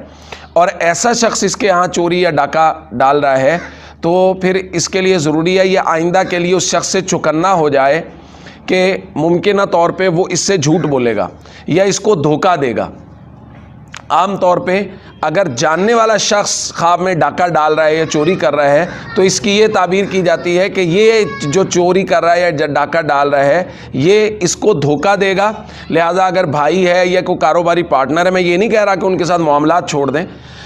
اور ایسا شخص اس کے ہاں چوری یا ڈاکہ ڈال رہا ہے تو پھر اس کے لیے ضروری ہے یہ آئندہ کے لیے اس شخص سے چوکنا ہو جائے کہ ممکنہ طور پہ وہ اس سے جھوٹ بولے گا یا اس کو دھوکہ دے گا۔ عام طور پہ اگر جاننے والا شخص خواب میں ڈاکہ ڈال رہا ہے یا چوری کر رہا ہے تو اس کی یہ تعبیر کی جاتی ہے کہ یہ جو چوری کر رہا ہے یا ڈاکہ ڈال رہا ہے یہ اس کو دھوکہ دے گا، لہٰذا اگر بھائی ہے یا کوئی کاروباری پارٹنر ہے، میں یہ نہیں کہہ رہا کہ ان کے ساتھ معاملات چھوڑ دیں،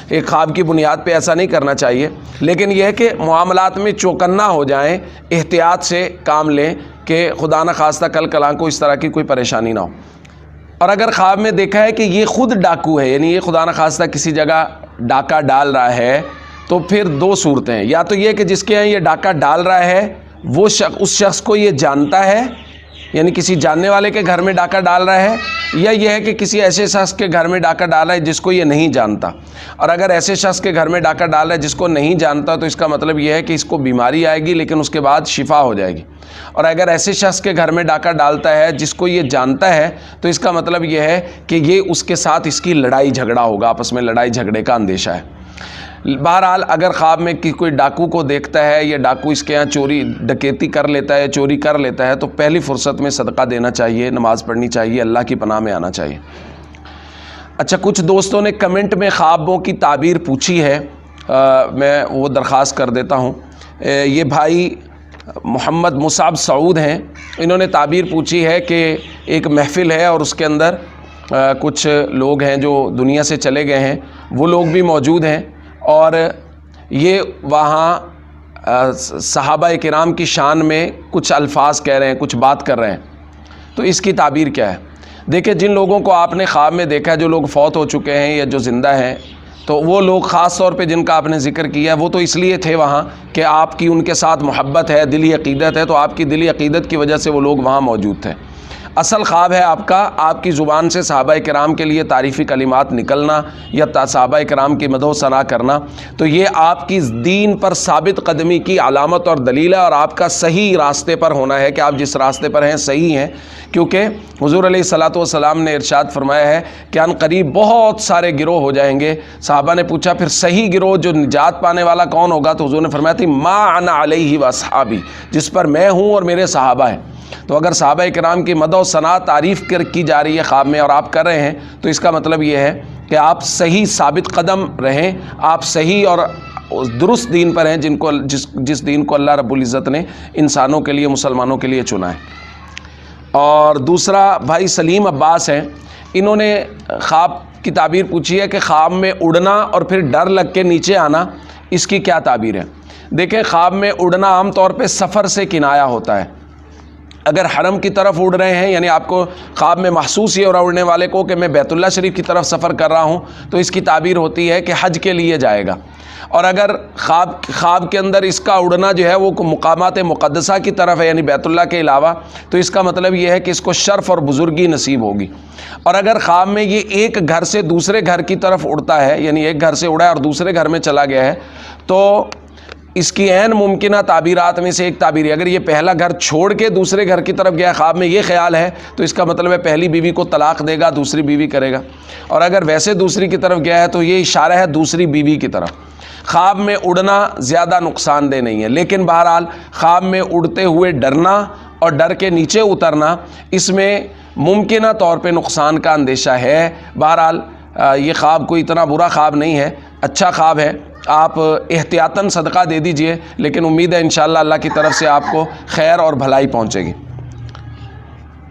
ایک خواب کی بنیاد پہ ایسا نہیں کرنا چاہیے، لیکن یہ ہے کہ معاملات میں چوکنا ہو جائیں، احتیاط سے کام لیں کہ خدا نہ خواستہ کل کلاں کو اس طرح کی کوئی پریشانی نہ ہو۔ اور اگر خواب میں دیکھا ہے کہ یہ خود ڈاکو ہے، یعنی یہ خدا نہ خواستہ کسی جگہ ڈاکہ ڈال رہا ہے، تو پھر دو صورتیں ہیں، یا تو یہ کہ جس کے یہاں یہ ڈاکہ ڈال رہا ہے وہ اس شخص کو یہ جانتا ہے، یعنی کسی جاننے والے کے گھر میں ڈاکہ ڈال رہا ہے، یا یہ ہے کہ کسی ایسے شخص کے گھر میں ڈاکہ ڈالا ہے جس کو یہ نہیں جانتا۔ اور اگر ایسے شخص کے گھر میں ڈاکہ ڈالا ہے جس کو نہیں جانتا تو اس کا مطلب یہ ہے کہ اس کو بیماری آئے گی لیکن اس کے بعد شفا ہو جائے گی۔ اور اگر ایسے شخص کے گھر میں ڈاکہ ڈالتا ہے جس کو یہ جانتا ہے تو اس کا مطلب یہ ہے کہ یہ اس کے ساتھ اس کی لڑائی جھگڑا ہوگا، آپس میں لڑائی جھگڑے کا اندیشہ ہے۔ بہرحال اگر خواب میں کوئی ڈاکو کو دیکھتا ہے یا ڈاکو اس کے یہاں چوری ڈکیتی کر لیتا ہے، چوری کر لیتا ہے، تو پہلی فرصت میں صدقہ دینا چاہیے، نماز پڑھنی چاہیے، اللہ کی پناہ میں آنا چاہیے۔ اچھا، کچھ دوستوں نے کمنٹ میں خوابوں کی تعبیر پوچھی ہے، میں وہ درخواست کر دیتا ہوں۔ یہ بھائی محمد مصعب سعود ہیں، انہوں نے تعبیر پوچھی ہے کہ ایک محفل ہے اور اس کے اندر کچھ لوگ ہیں جو دنیا سے چلے گئے ہیں، وہ لوگ بھی موجود ہیں، اور یہ وہاں صحابہ کرام کی شان میں کچھ الفاظ کہہ رہے ہیں، کچھ بات کر رہے ہیں، تو اس کی تعبیر کیا ہے؟ دیکھیں، جن لوگوں کو آپ نے خواب میں دیکھا ہے، جو لوگ فوت ہو چکے ہیں یا جو زندہ ہیں، تو وہ لوگ خاص طور پہ جن کا آپ نے ذکر کیا ہے وہ تو اس لیے تھے وہاں کہ آپ کی ان کے ساتھ محبت ہے، دلی عقیدت ہے، تو آپ کی دلی عقیدت کی وجہ سے وہ لوگ وہاں موجود تھے۔ اصل خواب ہے آپ کا، آپ کی زبان سے صحابہ کرام کے لیے تعریفی کلمات نکلنا یا صحابہ کرام کی مدح و ثنا کرنا، تو یہ آپ کی دین پر ثابت قدمی کی علامت اور دلیل ہے، اور آپ کا صحیح راستے پر ہونا ہے کہ آپ جس راستے پر ہیں صحیح ہیں، کیونکہ حضور علیہ الصلاۃ والسلام نے ارشاد فرمایا ہے کہ ان قریب بہت سارے گروہ ہو جائیں گے۔ صحابہ نے پوچھا پھر صحیح گروہ جو نجات پانے والا کون ہوگا؟ تو حضور نے فرمایا تھی ما انا علیہ واصحابی، جس پر میں ہوں اور میرے صحابہ ہیں۔ تو اگر صحابہ کرام کی مدح و ثنا تعریف کی جا رہی ہے خواب میں اور آپ کر رہے ہیں تو اس کا مطلب یہ ہے کہ آپ صحیح ثابت قدم رہیں، آپ صحیح اور درست دین پر ہیں جس دین کو اللہ رب العزت نے انسانوں کے لیے، مسلمانوں کے لیے چنا ہے۔ اور دوسرا بھائی سلیم عباس ہیں، انہوں نے خواب کی تعبیر پوچھی ہے کہ خواب میں اڑنا اور پھر ڈر لگ کے نیچے آنا، اس کی کیا تعبیر ہے؟ دیکھیں، خواب میں اڑنا عام طور پہ سفر سے کنایا ہوتا ہے۔ اگر حرم کی طرف اڑ رہے ہیں، یعنی آپ کو خواب میں محسوس یہ ہو رہا اڑنے والے کو کہ میں بیت اللہ شریف کی طرف سفر کر رہا ہوں، تو اس کی تعبیر ہوتی ہے کہ حج کے لیے جائے گا۔ اور اگر خواب کے اندر اس کا اڑنا جو ہے وہ مقامات مقدسہ کی طرف ہے، یعنی بیت اللہ کے علاوہ، تو اس کا مطلب یہ ہے کہ اس کو شرف اور بزرگی نصیب ہوگی۔ اور اگر خواب میں یہ ایک گھر سے دوسرے گھر کی طرف اڑتا ہے، یعنی ایک گھر سے اڑا ہے اور دوسرے گھر میں چلا گیا ہے، تو اس کی عین ممکنہ تعبیرات میں سے ایک تعبیر ہے، اگر یہ پہلا گھر چھوڑ کے دوسرے گھر کی طرف گیا، خواب میں یہ خیال ہے، تو اس کا مطلب ہے پہلی بیوی کو طلاق دے گا، دوسری بیوی کرے گا۔ اور اگر ویسے دوسری کی طرف گیا ہے تو یہ اشارہ ہے دوسری بیوی کی طرف۔ خواب میں اڑنا زیادہ نقصان دہ نہیں ہے، لیکن بہرحال خواب میں اڑتے ہوئے ڈرنا اور ڈر کے نیچے اترنا، اس میں ممکنہ طور پہ نقصان کا اندیشہ ہے۔ بہرحال یہ خواب کوئی اتنا برا خواب نہیں ہے، اچھا خواب ہے، آپ احتیاطاً صدقہ دے دیجئے، لیکن امید ہے انشاءاللہ اللہ کی طرف سے آپ کو خیر اور بھلائی پہنچے گی۔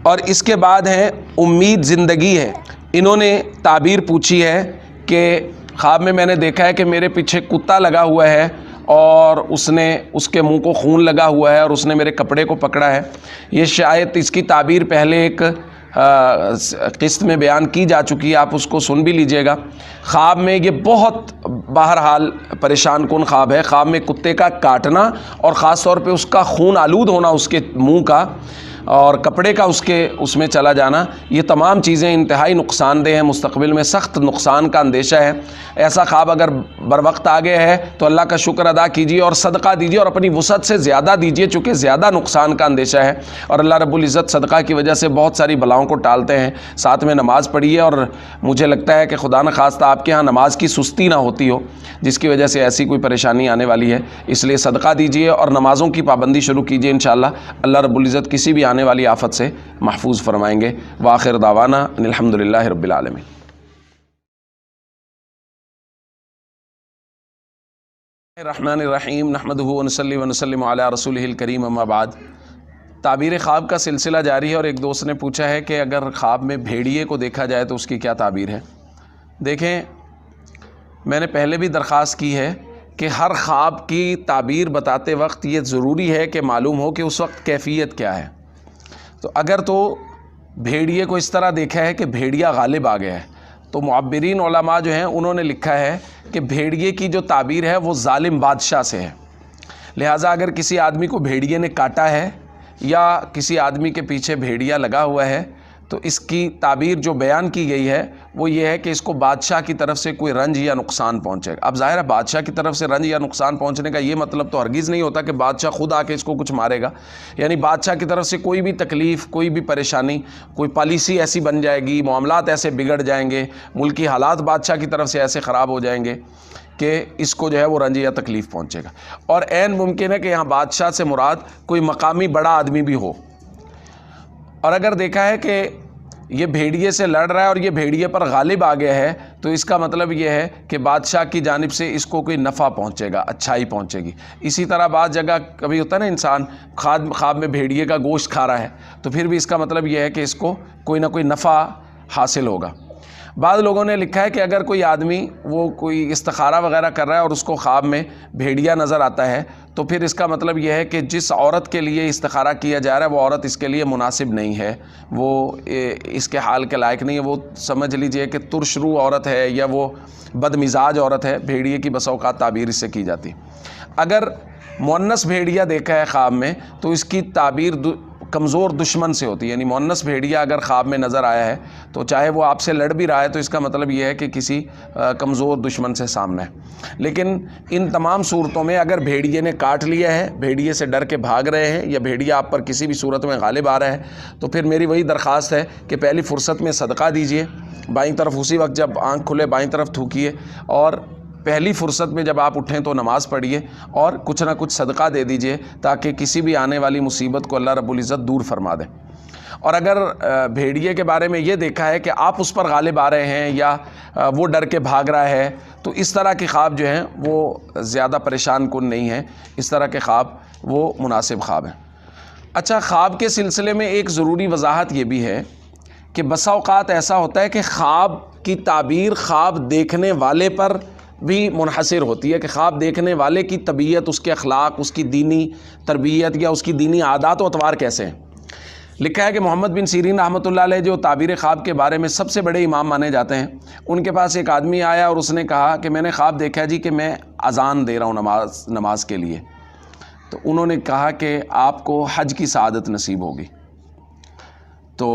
اور اس کے بعد ہے امید زندگی ہے، انہوں نے تعبیر پوچھی ہے کہ خواب میں نے دیکھا ہے کہ میرے پیچھے کتا لگا ہوا ہے اور اس کے منہ کو خون لگا ہوا ہے اور اس نے میرے کپڑے کو پکڑا ہے۔ یہ شاید اس کی تعبیر پہلے ایک قسط میں بیان کی جا چکی ہے، آپ اس کو سن بھی لیجئے گا۔ خواب میں یہ بہت بہرحال پریشان کن خواب ہے۔ خواب میں کتے کا کاٹنا اور خاص طور پہ اس کا خون آلود ہونا، اس کے منہ کا، اور کپڑے کا اس میں چلا جانا، یہ تمام چیزیں انتہائی نقصان دہ ہیں، مستقبل میں سخت نقصان کا اندیشہ ہے۔ ایسا خواب اگر بر وقت آ گیا ہے تو اللہ کا شکر ادا کیجیے اور صدقہ دیجیے، اور اپنی وسعت سے زیادہ دیجیے، چونکہ زیادہ نقصان کا اندیشہ ہے، اور اللہ رب العزت صدقہ کی وجہ سے بہت ساری بلاؤں کو ٹالتے ہیں۔ ساتھ میں نماز پڑھیے، اور مجھے لگتا ہے کہ خدا نخواستہ آپ کے ہاں نماز کی سستی نہ ہوتی ہو جس کی وجہ سے ایسی کوئی پریشانی آنے والی ہے، اس لیے صدقہ دیجیے اور نمازوں کی پابندی شروع کیجیے، انشاءاللہ اللہ رب العزت کسی بھی آنے والی آفت سے محفوظ فرمائیں گے۔ وآخر دعوانا ان الحمدللہ رب العالمین۔ الرحمن الرحیم، نحمدہ ونصلی ونسلم علی رسولہ الکریم، اما بعد۔ تعبیر خواب کا سلسلہ جاری ہے، اور ایک دوست نے پوچھا ہے کہ اگر خواب میں بھیڑیے کو دیکھا جائے تو اس کی کیا تعبیر ہے؟ دیکھیں، میں نے پہلے بھی درخواست کی ہے کہ ہر خواب کی تعبیر بتاتے وقت یہ ضروری ہے کہ معلوم ہو کہ اس وقت کیفیت کیا ہے۔ تو اگر تو بھیڑیے کو اس طرح دیکھا ہے کہ بھیڑیا غالب آ گیا ہے، تو معبرین علماء جو ہیں انہوں نے لکھا ہے کہ بھیڑیے کی جو تعبیر ہے وہ ظالم بادشاہ سے ہے، لہٰذا اگر کسی آدمی کو بھیڑیے نے کاٹا ہے یا کسی آدمی کے پیچھے بھیڑیا لگا ہوا ہے تو اس کی تعبیر جو بیان کی گئی ہے وہ یہ ہے کہ اس کو بادشاہ کی طرف سے کوئی رنج یا نقصان پہنچے گا۔ اب ظاہر ہے بادشاہ کی طرف سے رنج یا نقصان پہنچنے کا یہ مطلب تو ہرگز نہیں ہوتا کہ بادشاہ خود آ کے اس کو کچھ مارے گا، یعنی بادشاہ کی طرف سے کوئی بھی تکلیف، کوئی بھی پریشانی، کوئی پالیسی ایسی بن جائے گی، معاملات ایسے بگڑ جائیں گے، ملکی حالات بادشاہ کی طرف سے ایسے خراب ہو جائیں گے کہ اس کو جو ہے وہ رنج یا تکلیف پہنچے گا۔ اور عین ممکن ہے کہ یہاں بادشاہ سے مراد کوئی مقامی بڑا آدمی بھی ہو، اور اگر دیکھا ہے کہ یہ بھیڑیے سے لڑ رہا ہے اور یہ بھیڑیے پر غالب آ گیا ہے تو اس کا مطلب یہ ہے کہ بادشاہ کی جانب سے اس کو کوئی نفع پہنچے گا، اچھائی پہنچے گی۔ اسی طرح بعض جگہ کبھی ہوتا ہے نا انسان خواب میں بھیڑیے کا گوشت کھا رہا ہے تو پھر بھی اس کا مطلب یہ ہے کہ اس کو کوئی نہ کوئی نفع حاصل ہوگا۔ بعض لوگوں نے لکھا ہے کہ اگر کوئی آدمی وہ کوئی استخارہ وغیرہ کر رہا ہے اور اس کو خواب میں بھیڑیا نظر آتا ہے تو پھر اس کا مطلب یہ ہے کہ جس عورت کے لیے استخارہ کیا جا رہا ہے وہ عورت اس کے لیے مناسب نہیں ہے، وہ اس کے حال کے لائق نہیں ہے، وہ سمجھ لیجئے کہ ترش رو عورت ہے یا وہ بد مزاج عورت ہے۔ بھیڑیے کی بسا اوقات تعبیر اس سے کی جاتی۔ اگر مؤنث بھیڑیا دیکھا ہے خواب میں تو اس کی تعبیر کمزور دشمن سے ہوتی ہے، یعنی مؤنث بھیڑیا اگر خواب میں نظر آیا ہے تو چاہے وہ آپ سے لڑ بھی رہا ہے تو اس کا مطلب یہ ہے کہ کسی کمزور دشمن سے سامنا ہے۔ لیکن ان تمام صورتوں میں اگر بھیڑیے نے کاٹ لیا ہے، بھیڑیے سے ڈر کے بھاگ رہے ہیں یا بھیڑیا آپ پر کسی بھی صورت میں غالب آ رہا ہے تو پھر میری وہی درخواست ہے کہ پہلی فرصت میں صدقہ دیجیے، بائیں طرف اسی وقت جب آنکھ کھلے بائیں طرف تھوکیے، اور پہلی فرصت میں جب آپ اٹھیں تو نماز پڑھیے اور کچھ نہ کچھ صدقہ دے دیجئے تاکہ کسی بھی آنے والی مصیبت کو اللہ رب العزت دور فرما دے۔ اور اگر بھیڑیے کے بارے میں یہ دیکھا ہے کہ آپ اس پر غالب آ رہے ہیں یا وہ ڈر کے بھاگ رہا ہے تو اس طرح کے خواب جو ہیں وہ زیادہ پریشان کن نہیں ہیں، اس طرح کے خواب وہ مناسب خواب ہیں۔ اچھا، خواب کے سلسلے میں ایک ضروری وضاحت یہ بھی ہے کہ بسا اوقات ایسا ہوتا ہے کہ خواب کی تعبیر خواب دیکھنے والے پر بھی منحصر ہوتی ہے کہ خواب دیکھنے والے کی طبیعت، اس کے اخلاق، اس کی دینی تربیت یا اس کی دینی عادات و اطوار کیسے ہیں۔ لکھا ہے کہ محمد بن سیرین رحمۃ اللہ علیہ جو تعبیر خواب کے بارے میں سب سے بڑے امام مانے جاتے ہیں، ان کے پاس ایک آدمی آیا اور اس نے کہا کہ میں نے خواب دیکھا جی کہ میں اذان دے رہا ہوں نماز کے لیے۔ تو انہوں نے کہا کہ آپ کو حج کی سعادت نصیب ہوگی۔ تو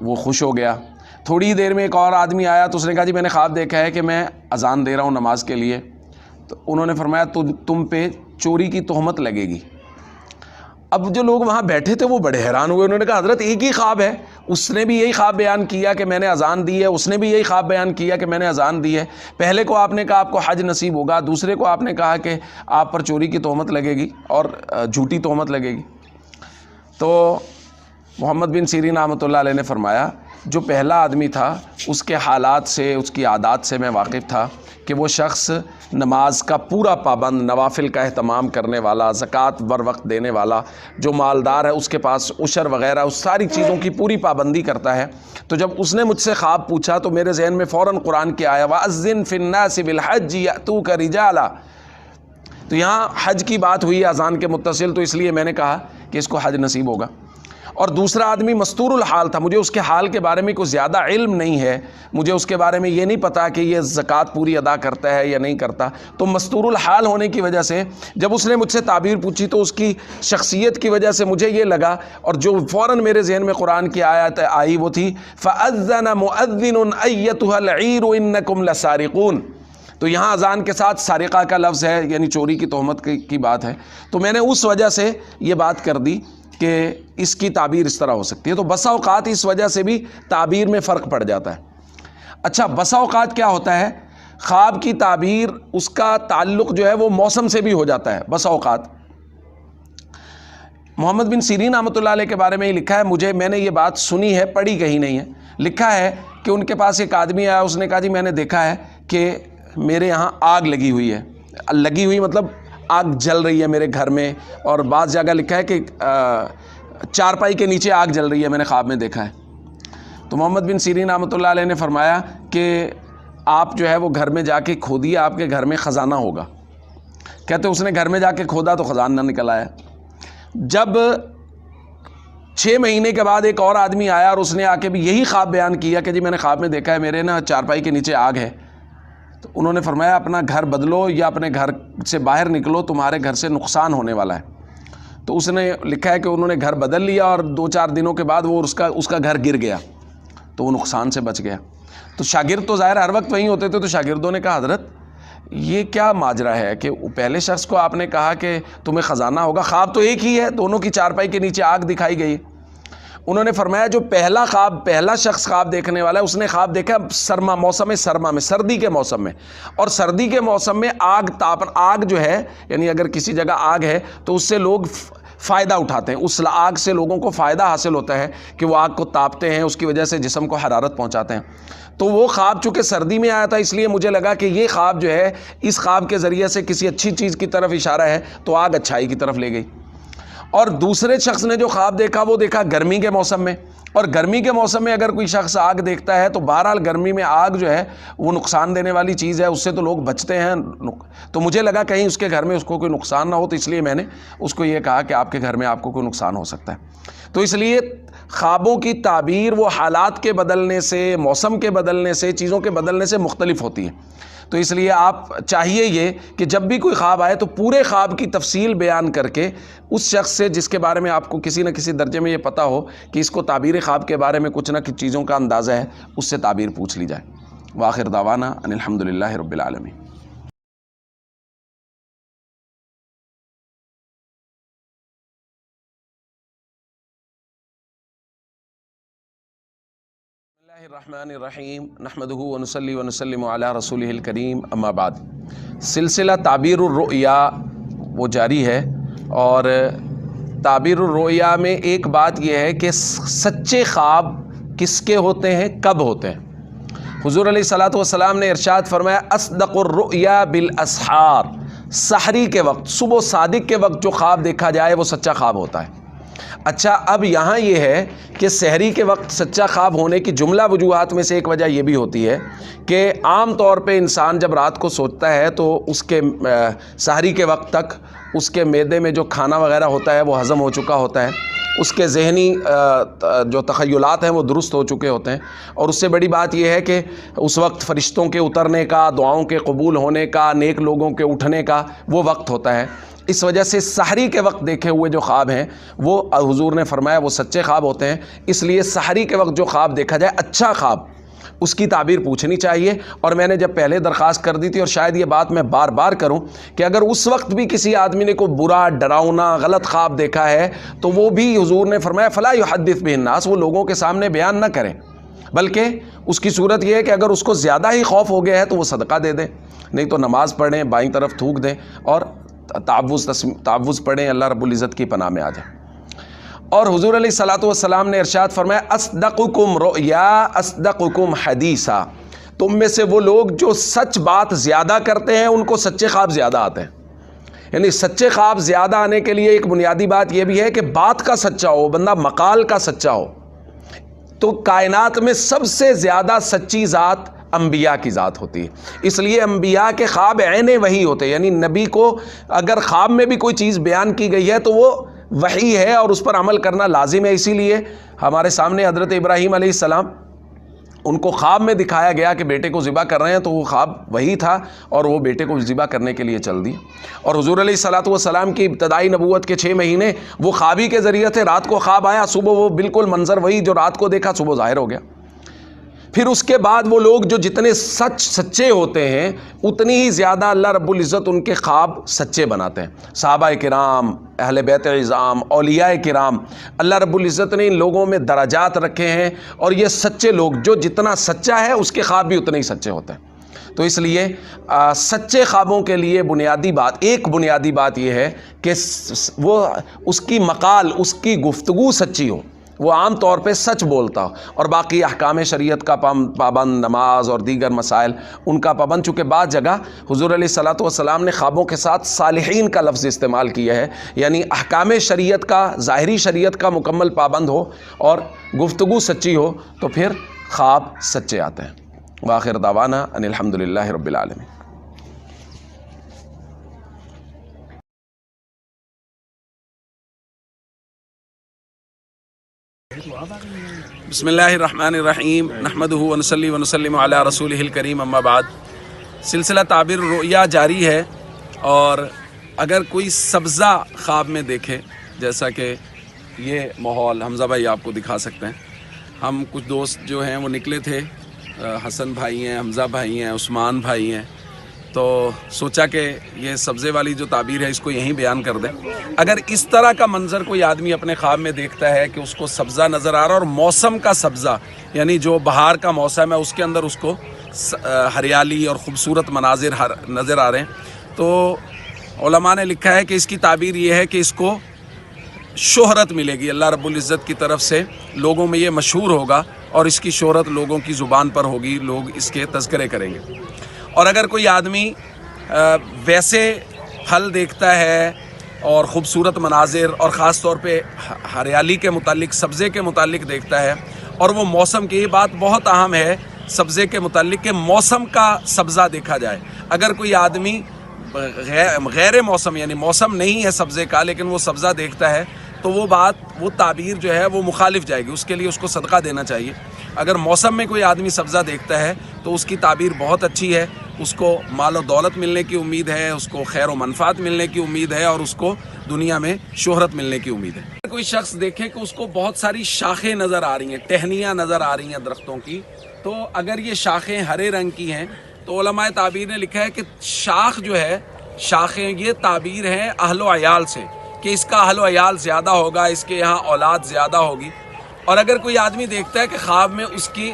وہ خوش ہو گیا۔ تھوڑی دیر میں ایک اور آدمی آیا تو اس نے کہا جی میں نے خواب دیکھا ہے کہ میں اذان دے رہا ہوں نماز کے لیے۔ تو انہوں نے فرمایا تم پہ چوری کی تہمت لگے گی۔ اب جو لوگ وہاں بیٹھے تھے وہ بڑے حیران ہوئے، انہوں نے کہا حضرت ایک ہی خواب ہے، اس نے بھی یہی خواب بیان کیا کہ میں نے اذان دی ہے، اس نے بھی یہی خواب بیان کیا کہ میں نے اذان دی ہے۔ پہلے کو آپ نے کہا آپ کو حج نصیب ہوگا، دوسرے کو آپ نے کہا کہ آپ پر چوری کی تہمت لگے گی اور جھوٹی تہمت لگے گی۔ تو محمد بن سیرین رحمۃ اللہ علیہ نے فرمایا جو پہلا آدمی تھا اس کے حالات سے، اس کی عادات سے میں واقف تھا کہ وہ شخص نماز کا پورا پابند، نوافل کا اہتمام کرنے والا، زکوٰۃ بر وقت دینے والا، جو مالدار ہے اس کے پاس عشر وغیرہ اس ساری چیزوں کی پوری پابندی کرتا ہے۔ تو جب اس نے مجھ سے خواب پوچھا تو میرے ذہن میں فوراً قرآن کی آیا وَأَذِّن فِي النَّاسِ بِالْحَجِّ يَأْتُوكَ رِجَالًا۔ تو یہاں حج کی بات ہوئی اذان کے متصل، تو اس لیے میں نے کہا کہ اس کو حج نصیب ہوگا۔ اور دوسرا آدمی مستور الحال تھا، مجھے اس کے حال کے بارے میں کوئی زیادہ علم نہیں ہے، مجھے اس کے بارے میں یہ نہیں پتا کہ یہ زکوٰۃ پوری ادا کرتا ہے یا نہیں کرتا، تو مستور الحال ہونے کی وجہ سے جب اس نے مجھ سے تعبیر پوچھی تو اس کی شخصیت کی وجہ سے مجھے یہ لگا، اور جو فوراً میرے ذہن میں قرآن کی آیت آئی وہ تھی فَأَذَّنَ مُؤَذِّنٌ أَيَّتُهَا الْعِيرُ إِنَّكُمْ لَسَارِقُونَ، تو یہاں اذان کے ساتھ سارقہ کا لفظ ہے، یعنی چوری کی تہمت کی بات ہے، تو میں نے اس وجہ سے یہ بات کر دی کہ اس کی تعبیر اس طرح ہو سکتی ہے۔ تو بسا اوقات اس وجہ سے بھی تعبیر میں فرق پڑ جاتا ہے۔ اچھا، بسا اوقات کیا ہوتا ہے، خواب کی تعبیر اس کا تعلق جو ہے وہ موسم سے بھی ہو جاتا ہے۔ بسا اوقات محمد بن سیرین رحمۃ اللہ علیہ کے بارے میں یہ لکھا ہے، میں نے یہ بات سنی ہے، پڑھی کہیں نہیں ہے، لکھا ہے کہ ان کے پاس ایک آدمی آیا، اس نے کہا جی میں نے دیکھا ہے کہ میرے یہاں آگ لگی ہوئی ہے، لگی ہوئی مطلب آگ جل رہی ہے میرے گھر میں، اور بعض جگہ لکھا ہے کہ چارپائی کے نیچے آگ جل رہی ہے، میں نے خواب میں دیکھا ہے۔ تو محمد بن سیرین رحمۃ اللہ علیہ نے فرمایا کہ آپ جو ہے وہ گھر میں جا کے کھودیے، آپ کے گھر میں خزانہ ہوگا۔ کہتے اس نے گھر میں جا کے کھودا تو خزانہ نہ نکل آیا۔ جب 6 مہینے کے بعد ایک اور آدمی آیا اور اس نے آ کے بھی یہی خواب بیان کیا کہ جی میں نے خواب میں دیکھا ہے میرے نا چارپائی کے نیچے آگ ہے، تو انہوں نے فرمایا اپنا گھر بدلو یا اپنے گھر سے باہر نکلو، تمہارے گھر سے نقصان ہونے والا ہے۔ تو اس نے لکھا ہے کہ انہوں نے گھر بدل لیا اور 2-4 دنوں کے بعد وہ اس کا گھر گر گیا، تو وہ نقصان سے بچ گیا۔ تو شاگرد تو ظاہر ہر وقت وہیں ہوتے تھے، تو شاگردوں نے کہا حضرت یہ کیا ماجرا ہے کہ پہلے شخص کو آپ نے کہا کہ تمہیں خزانہ ہوگا، خواب تو ایک ہی ہے، دونوں کی چارپائی کے نیچے آگ دکھائی گئی۔ انہوں نے فرمایا جو پہلا شخص خواب دیکھنے والا ہے اس نے خواب دیکھا موسم سرما میں، سردی کے موسم میں، اور سردی کے موسم میں آگ جو ہے، یعنی اگر کسی جگہ آگ ہے تو اس سے لوگ فائدہ اٹھاتے ہیں، اس آگ سے لوگوں کو فائدہ حاصل ہوتا ہے کہ وہ آگ کو تاپتے ہیں، اس کی وجہ سے جسم کو حرارت پہنچاتے ہیں۔ تو وہ خواب چونکہ سردی میں آیا تھا، اس لیے مجھے لگا کہ یہ خواب جو ہے اس خواب کے ذریعے سے کسی اچھی چیز کی طرف اشارہ ہے، تو آگ اچھائی کی طرف لے گئی۔ اور دوسرے شخص نے جو خواب دیکھا وہ دیکھا گرمی کے موسم میں، اور گرمی کے موسم میں اگر کوئی شخص آگ دیکھتا ہے تو بہرحال گرمی میں آگ جو ہے وہ نقصان دینے والی چیز ہے، اس سے تو لوگ بچتے ہیں، تو مجھے لگا کہیں اس کے گھر میں اس کو کوئی نقصان نہ ہو، تو اس لیے میں نے اس کو یہ کہا کہ آپ کے گھر میں آپ کو کوئی نقصان ہو سکتا ہے۔ تو اس لیے خوابوں کی تعبیر وہ حالات کے بدلنے سے، موسم کے بدلنے سے، چیزوں کے بدلنے سے مختلف ہوتی ہے۔ تو اس لیے آپ چاہیے یہ کہ جب بھی کوئی خواب آئے تو پورے خواب کی تفصیل بیان کر کے اس شخص سے جس کے بارے میں آپ کو کسی نہ کسی درجے میں یہ پتہ ہو کہ اس کو تعبیر خواب کے بارے میں کچھ نہ کچھ چیزوں کا اندازہ ہے، اس سے تعبیر پوچھ لی جائے۔ وآخر دعوانا ان الحمدللہ رب العالمین۔ الرحمن الرحیم نحمدہ ونصلی ونسلم علی رسولہ الکریم، اما بعد۔ سلسلہ تعبیر الرؤیا وہ جاری ہے، اور تعبیر الرؤیا میں ایک بات یہ ہے کہ سچے خواب کس کے ہوتے ہیں، کب ہوتے ہیں۔ حضور علیہ الصلوۃ والسلام نے ارشاد فرمایا اصدق الرؤیا بالاسحار، سحری کے وقت، صبح صادق کے وقت جو خواب دیکھا جائے وہ سچا خواب ہوتا ہے۔ اچھا، اب یہاں یہ ہے کہ سحری کے وقت سچا خواب ہونے کی جملہ وجوہات میں سے ایک وجہ یہ بھی ہوتی ہے کہ عام طور پہ انسان جب رات کو سوتا ہے تو اس کے سحری کے وقت تک اس کے معدے میں جو کھانا وغیرہ ہوتا ہے وہ ہضم ہو چکا ہوتا ہے، اس کے ذہنی جو تخیلات ہیں وہ درست ہو چکے ہوتے ہیں، اور اس سے بڑی بات یہ ہے کہ اس وقت فرشتوں کے اترنے کا، دعاؤں کے قبول ہونے کا، نیک لوگوں کے اٹھنے کا وہ وقت ہوتا ہے۔ اس وجہ سے سحری کے وقت دیکھے ہوئے جو خواب ہیں وہ حضور نے فرمایا وہ سچے خواب ہوتے ہیں۔ اس لیے سحری کے وقت جو خواب دیکھا جائے اچھا خواب، اس کی تعبیر پوچھنی چاہیے۔ اور میں نے جب پہلے درخواست کر دی تھی، اور شاید یہ بات میں بار بار کروں، کہ اگر اس وقت بھی کسی آدمی نے کوئی برا، ڈراؤنا، غلط خواب دیکھا ہے تو وہ بھی حضور نے فرمایا فلا یحدث بہ الناس، وہ لوگوں کے سامنے بیان نہ کریں، بلکہ اس کی صورت یہ ہے کہ اگر اس کو زیادہ ہی خوف ہو گیا ہے تو وہ صدقہ دے دیں، نہیں تو نماز پڑھیں، بائیں طرف تھوک دیں، اور تعوذ پڑھیں، اللہ رب العزت کی پناہ میں آ جائیں۔ اور حضور علیہ الصلوۃ والسلام نے ارشاد فرمایا اصدقکم رؤیا اصدقکم حدیثا، تم میں سے وہ لوگ جو سچ بات زیادہ کرتے ہیں ان کو سچے خواب زیادہ آتے ہیں۔ یعنی سچے خواب زیادہ آنے کے لیے ایک بنیادی بات یہ بھی ہے کہ بات کا سچا ہو، بندہ مقال کا سچا ہو۔ تو کائنات میں سب سے زیادہ سچی ذات انبیاء کی ذات ہوتی ہے، اس لیے انبیاء کے خواب عین وحی ہوتے ہیں، یعنی نبی کو اگر خواب میں بھی کوئی چیز بیان کی گئی ہے تو وہ وحی ہے اور اس پر عمل کرنا لازم ہے. اسی لیے ہمارے سامنے حضرت ابراہیم علیہ السلام ان کو خواب میں دکھایا گیا کہ بیٹے کو ذبح کر رہے ہیں، تو وہ خواب وہی تھا اور وہ بیٹے کو ذبح کرنے کے لیے چل دی. اور حضور علیہ الصلوۃ والسلام کی ابتدائی نبوت کے 6 مہینے وہ خوابی کے ذریعے تھے. رات کو خواب آیا، صبح وہ بالکل منظر وہی جو رات کو دیکھا صبح ظاہر ہو گیا. پھر اس کے بعد وہ لوگ جو جتنے سچے ہوتے ہیں اتنی ہی زیادہ اللہ رب العزت ان کے خواب سچے بناتے ہیں. صحابہ کرام، اہل بیت عظام، اولیاء کرام، اللہ رب العزت نے ان لوگوں میں درجات رکھے ہیں، اور یہ سچے لوگ جو جتنا سچا ہے اس کے خواب بھی اتنے ہی سچے ہوتے ہیں. تو اس لیے سچے خوابوں کے لیے ایک بنیادی بات یہ ہے کہ وہ اس کی مقال، اس کی گفتگو سچی ہو، وہ عام طور پہ سچ بولتا ہو، اور باقی احکام شریعت کا پابند، نماز اور دیگر مسائل ان کا پابند. چونکہ بعض جگہ حضور علیہ الصلوۃ والسلام نے خوابوں کے ساتھ صالحین کا لفظ استعمال کیا ہے، یعنی احکام شریعت کا، ظاہری شریعت کا مکمل پابند ہو اور گفتگو سچی ہو تو پھر خواب سچے آتے ہیں. وآخر دعوانا ان الحمدللہ رب العالمین. بسم اللہ الرحمن الرحیم، نحمدہ ونصلی ونسلم علی رسولہ الکریم، اما بعد. سلسلہ تعبیر الرؤیا جاری ہے، اور اگر کوئی سبزہ خواب میں دیکھے، جیسا کہ یہ ماحول حمزہ بھائی آپ کو دکھا سکتے ہیں، ہم کچھ دوست جو ہیں وہ نکلے تھے، حسن بھائی ہیں، حمزہ بھائی ہیں، عثمان بھائی ہیں، تو سوچا کہ یہ سبزے والی جو تعبیر ہے اس کو یہیں بیان کر دیں. اگر اس طرح کا منظر کوئی آدمی اپنے خواب میں دیکھتا ہے کہ اس کو سبزہ نظر آ رہا ہے، اور موسم کا سبزہ یعنی جو بہار کا موسم ہے اس کے اندر اس کو ہریالی اور خوبصورت مناظر نظر آ رہے ہیں، تو علماء نے لکھا ہے کہ اس کی تعبیر یہ ہے کہ اس کو شہرت ملے گی اللہ رب العزت کی طرف سے، لوگوں میں یہ مشہور ہوگا اور اس کی شہرت لوگوں کی زبان پر ہوگی، لوگ اس کے تذکرے کریں گے. اور اگر کوئی آدمی ویسے پھل دیکھتا ہے اور خوبصورت مناظر اور خاص طور پہ ہریالی کے متعلق، سبزے کے متعلق دیکھتا ہے، اور وہ موسم کی، یہ بات بہت اہم ہے سبزے کے متعلق کہ موسم کا سبزہ دیکھا جائے. اگر کوئی آدمی غیر موسم یعنی موسم نہیں ہے سبزے کا لیکن وہ سبزہ دیکھتا ہے تو وہ تعبیر جو ہے وہ مخالف جائے گی، اس کے لیے اس کو صدقہ دینا چاہیے. اگر موسم میں کوئی آدمی سبزہ دیکھتا ہے تو اس کی تعبیر بہت اچھی ہے، اس کو مال و دولت ملنے کی امید ہے، اس کو خیر و منفعت ملنے کی امید ہے، اور اس کو دنیا میں شہرت ملنے کی امید ہے. اگر کوئی شخص دیکھے کہ اس کو بہت ساری شاخیں نظر آ رہی ہیں، ٹہنیاں نظر آ رہی ہیں درختوں کی، تو اگر یہ شاخیں ہرے رنگ کی ہیں تو علماء تعبیر نے لکھا ہے کہ شاخ جو ہے، شاخیں یہ تعبیر ہیں اہل و عیال سے، کہ اس کا اہل و عیال زیادہ ہوگا، اس کے یہاں اولاد زیادہ ہوگی. اور اگر کوئی آدمی دیکھتا ہے کہ خواب میں اس کی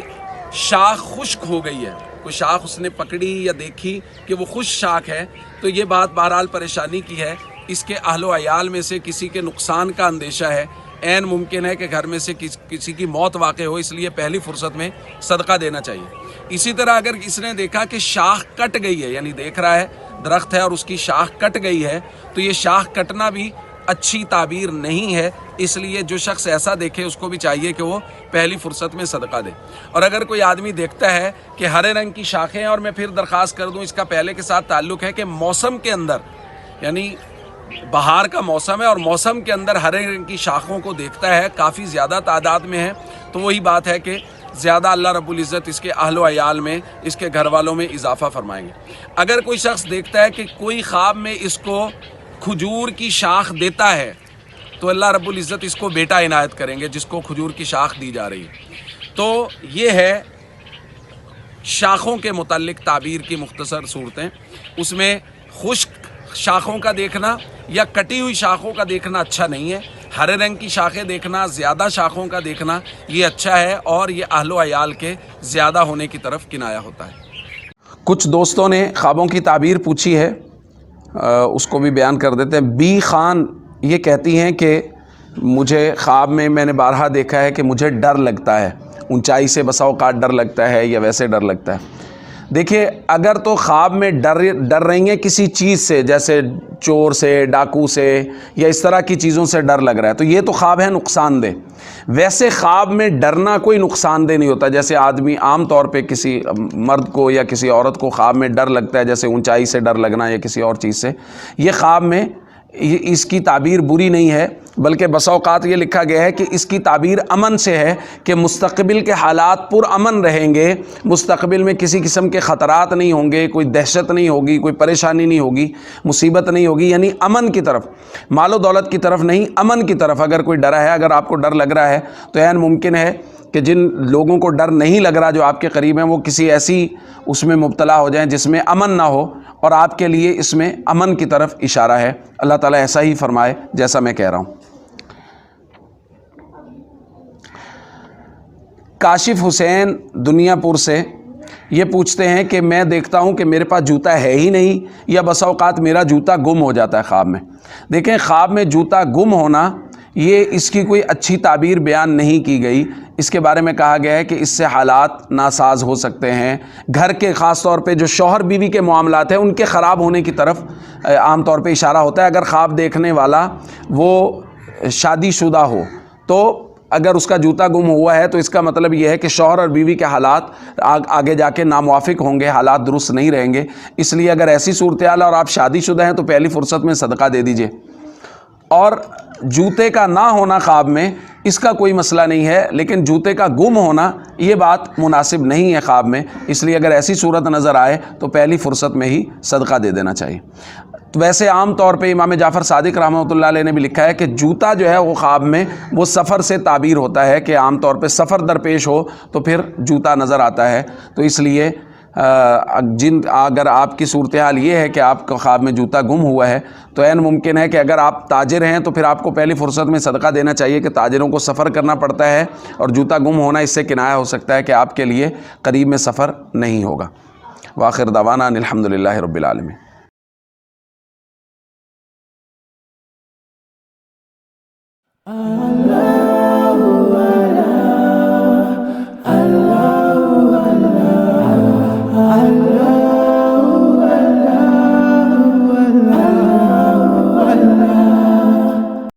شاخ خشک ہو گئی ہے، کوئی شاخ اس نے پکڑی یا دیکھی کہ وہ خشک شاخ ہے، تو یہ بات بہرحال پریشانی کی ہے، اس کے اہل و عیال میں سے کسی کے نقصان کا اندیشہ ہے، عین ممکن ہے کہ گھر میں سے کسی کی موت واقع ہو، اس لیے پہلی فرصت میں صدقہ دینا چاہیے. اسی طرح اگر اس نے دیکھا کہ شاخ کٹ گئی ہے، یعنی دیکھ رہا ہے درخت ہے اور اس کی شاخ کٹ گئی ہے، تو یہ شاخ کٹنا بھی اچھی تعبیر نہیں ہے، اس لیے جو شخص ایسا دیکھے اس کو بھی چاہیے کہ وہ پہلی فرصت میں صدقہ دے. اور اگر کوئی آدمی دیکھتا ہے کہ ہرے رنگ کی شاخیں، اور میں پھر درخواست کر دوں اس کا پہلے کے ساتھ تعلق ہے کہ موسم کے اندر، یعنی بہار کا موسم ہے اور موسم کے اندر ہرے رنگ کی شاخوں کو دیکھتا ہے، کافی زیادہ تعداد میں ہے، تو وہی بات ہے کہ زیادہ اللہ رب العزت اس کے اہل و عیال میں، اس کے گھر والوں میں اضافہ فرمائیں گے. اگر کوئی شخص دیکھتا ہے کہ کوئی خواب میں اس کو کھجور کی شاخ دیتا ہے تو اللہ رب العزت اس کو بیٹا عنایت کریں گے جس کو کھجور کی شاخ دی جا رہی ہے. تو یہ ہے شاخوں کے متعلق تعبیر کی مختصر صورتیں. اس میں خشک شاخوں کا دیکھنا یا کٹی ہوئی شاخوں کا دیکھنا اچھا نہیں ہے، ہرے رنگ کی شاخیں دیکھنا، زیادہ شاخوں کا دیکھنا یہ اچھا ہے، اور یہ اہل و عیال کے زیادہ ہونے کی طرف کنایا ہوتا ہے. کچھ دوستوں نے خوابوں کی تعبیر پوچھی ہے، اس کو بھی بیان کر دیتے ہیں. بی خان یہ کہتی ہیں کہ مجھے خواب میں نے بارہا دیکھا ہے کہ مجھے ڈر لگتا ہے، اونچائی سے بسا اوقات ڈر لگتا ہے یا ویسے ڈر لگتا ہے. دیکھیے اگر تو خواب میں ڈر رہی ہیں کسی چیز سے، جیسے چور سے، ڈاکو سے یا اس طرح کی چیزوں سے ڈر لگ رہا ہے، تو یہ تو خواب ہے نقصان دہ. ویسے خواب میں ڈرنا کوئی نقصان دہ نہیں ہوتا. جیسے آدمی عام طور پہ کسی مرد کو یا کسی عورت کو خواب میں ڈر لگتا ہے، جیسے اونچائی سے ڈر لگنا یا کسی اور چیز سے، یہ خواب میں اس کی تعبیر بری نہیں ہے، بلکہ بسا اوقات یہ لکھا گیا ہے کہ اس کی تعبیر امن سے ہے کہ مستقبل کے حالات پر امن رہیں گے، مستقبل میں کسی قسم کے خطرات نہیں ہوں گے، کوئی دہشت نہیں ہوگی، کوئی پریشانی نہیں ہوگی، مصیبت نہیں ہوگی، یعنی امن کی طرف، مال و دولت کی طرف نہیں، امن کی طرف اگر کوئی ڈرا ہے۔ اگر آپ کو ڈر لگ رہا ہے تو عین ممکن ہے کہ جن لوگوں کو ڈر نہیں لگ رہا جو آپ کے قریب ہیں وہ کسی ایسی اس میں مبتلا ہو جائیں جس میں امن نہ ہو، اور آپ کے لیے اس میں امن کی طرف اشارہ ہے۔ اللہ تعالیٰ ایسا ہی فرمائے جیسا میں کہہ رہا ہوں۔ کاشف حسین دنیا پور سے یہ پوچھتے ہیں کہ میں دیکھتا ہوں کہ میرے پاس جوتا ہے ہی نہیں، یا بسا اوقات میرا جوتا گم ہو جاتا ہے خواب میں۔ دیکھیں، خواب میں جوتا گم ہونا یہ اس کی کوئی اچھی تعبیر بیان نہیں کی گئی۔ اس کے بارے میں کہا گیا ہے کہ اس سے حالات ناساز ہو سکتے ہیں، گھر کے خاص طور پہ جو شوہر بیوی کے معاملات ہیں ان کے خراب ہونے کی طرف عام طور پہ اشارہ ہوتا ہے۔ اگر خواب دیکھنے والا وہ شادی شدہ ہو تو اگر اس کا جوتا گم ہوا ہے تو اس کا مطلب یہ ہے کہ شوہر اور بیوی کے حالات آگے جا کے ناموافق ہوں گے، حالات درست نہیں رہیں گے۔ اس لیے اگر ایسی صورتحال ہے اور آپ شادی شدہ ہیں تو پہلی فرصت میں صدقہ دے دیجئے۔ اور جوتے کا نہ ہونا خواب میں اس کا کوئی مسئلہ نہیں ہے، لیکن جوتے کا گم ہونا یہ بات مناسب نہیں ہے خواب میں، اس لیے اگر ایسی صورت نظر آئے تو پہلی فرصت میں ہی صدقہ دے دینا چاہیے۔ تو ویسے عام طور پہ امام جعفر صادق رحمۃ اللہ علیہ نے بھی لکھا ہے کہ جوتا جو ہے وہ خواب میں وہ سفر سے تعبیر ہوتا ہے، کہ عام طور پہ سفر درپیش ہو تو پھر جوتا نظر آتا ہے۔ تو اس لیے اگر آپ کی صورتحال یہ ہے کہ آپ کا خواب میں جوتا گم ہوا ہے تو عین ممکن ہے کہ اگر آپ تاجر ہیں تو پھر آپ کو پہلی فرصت میں صدقہ دینا چاہیے، کہ تاجروں کو سفر کرنا پڑتا ہے اور جوتا گم ہونا اس سے کنایہ ہو سکتا ہے کہ آپ کے لیے قریب میں سفر نہیں ہوگا۔ وآخر دعوانا ان الحمدللہ رب العالمین۔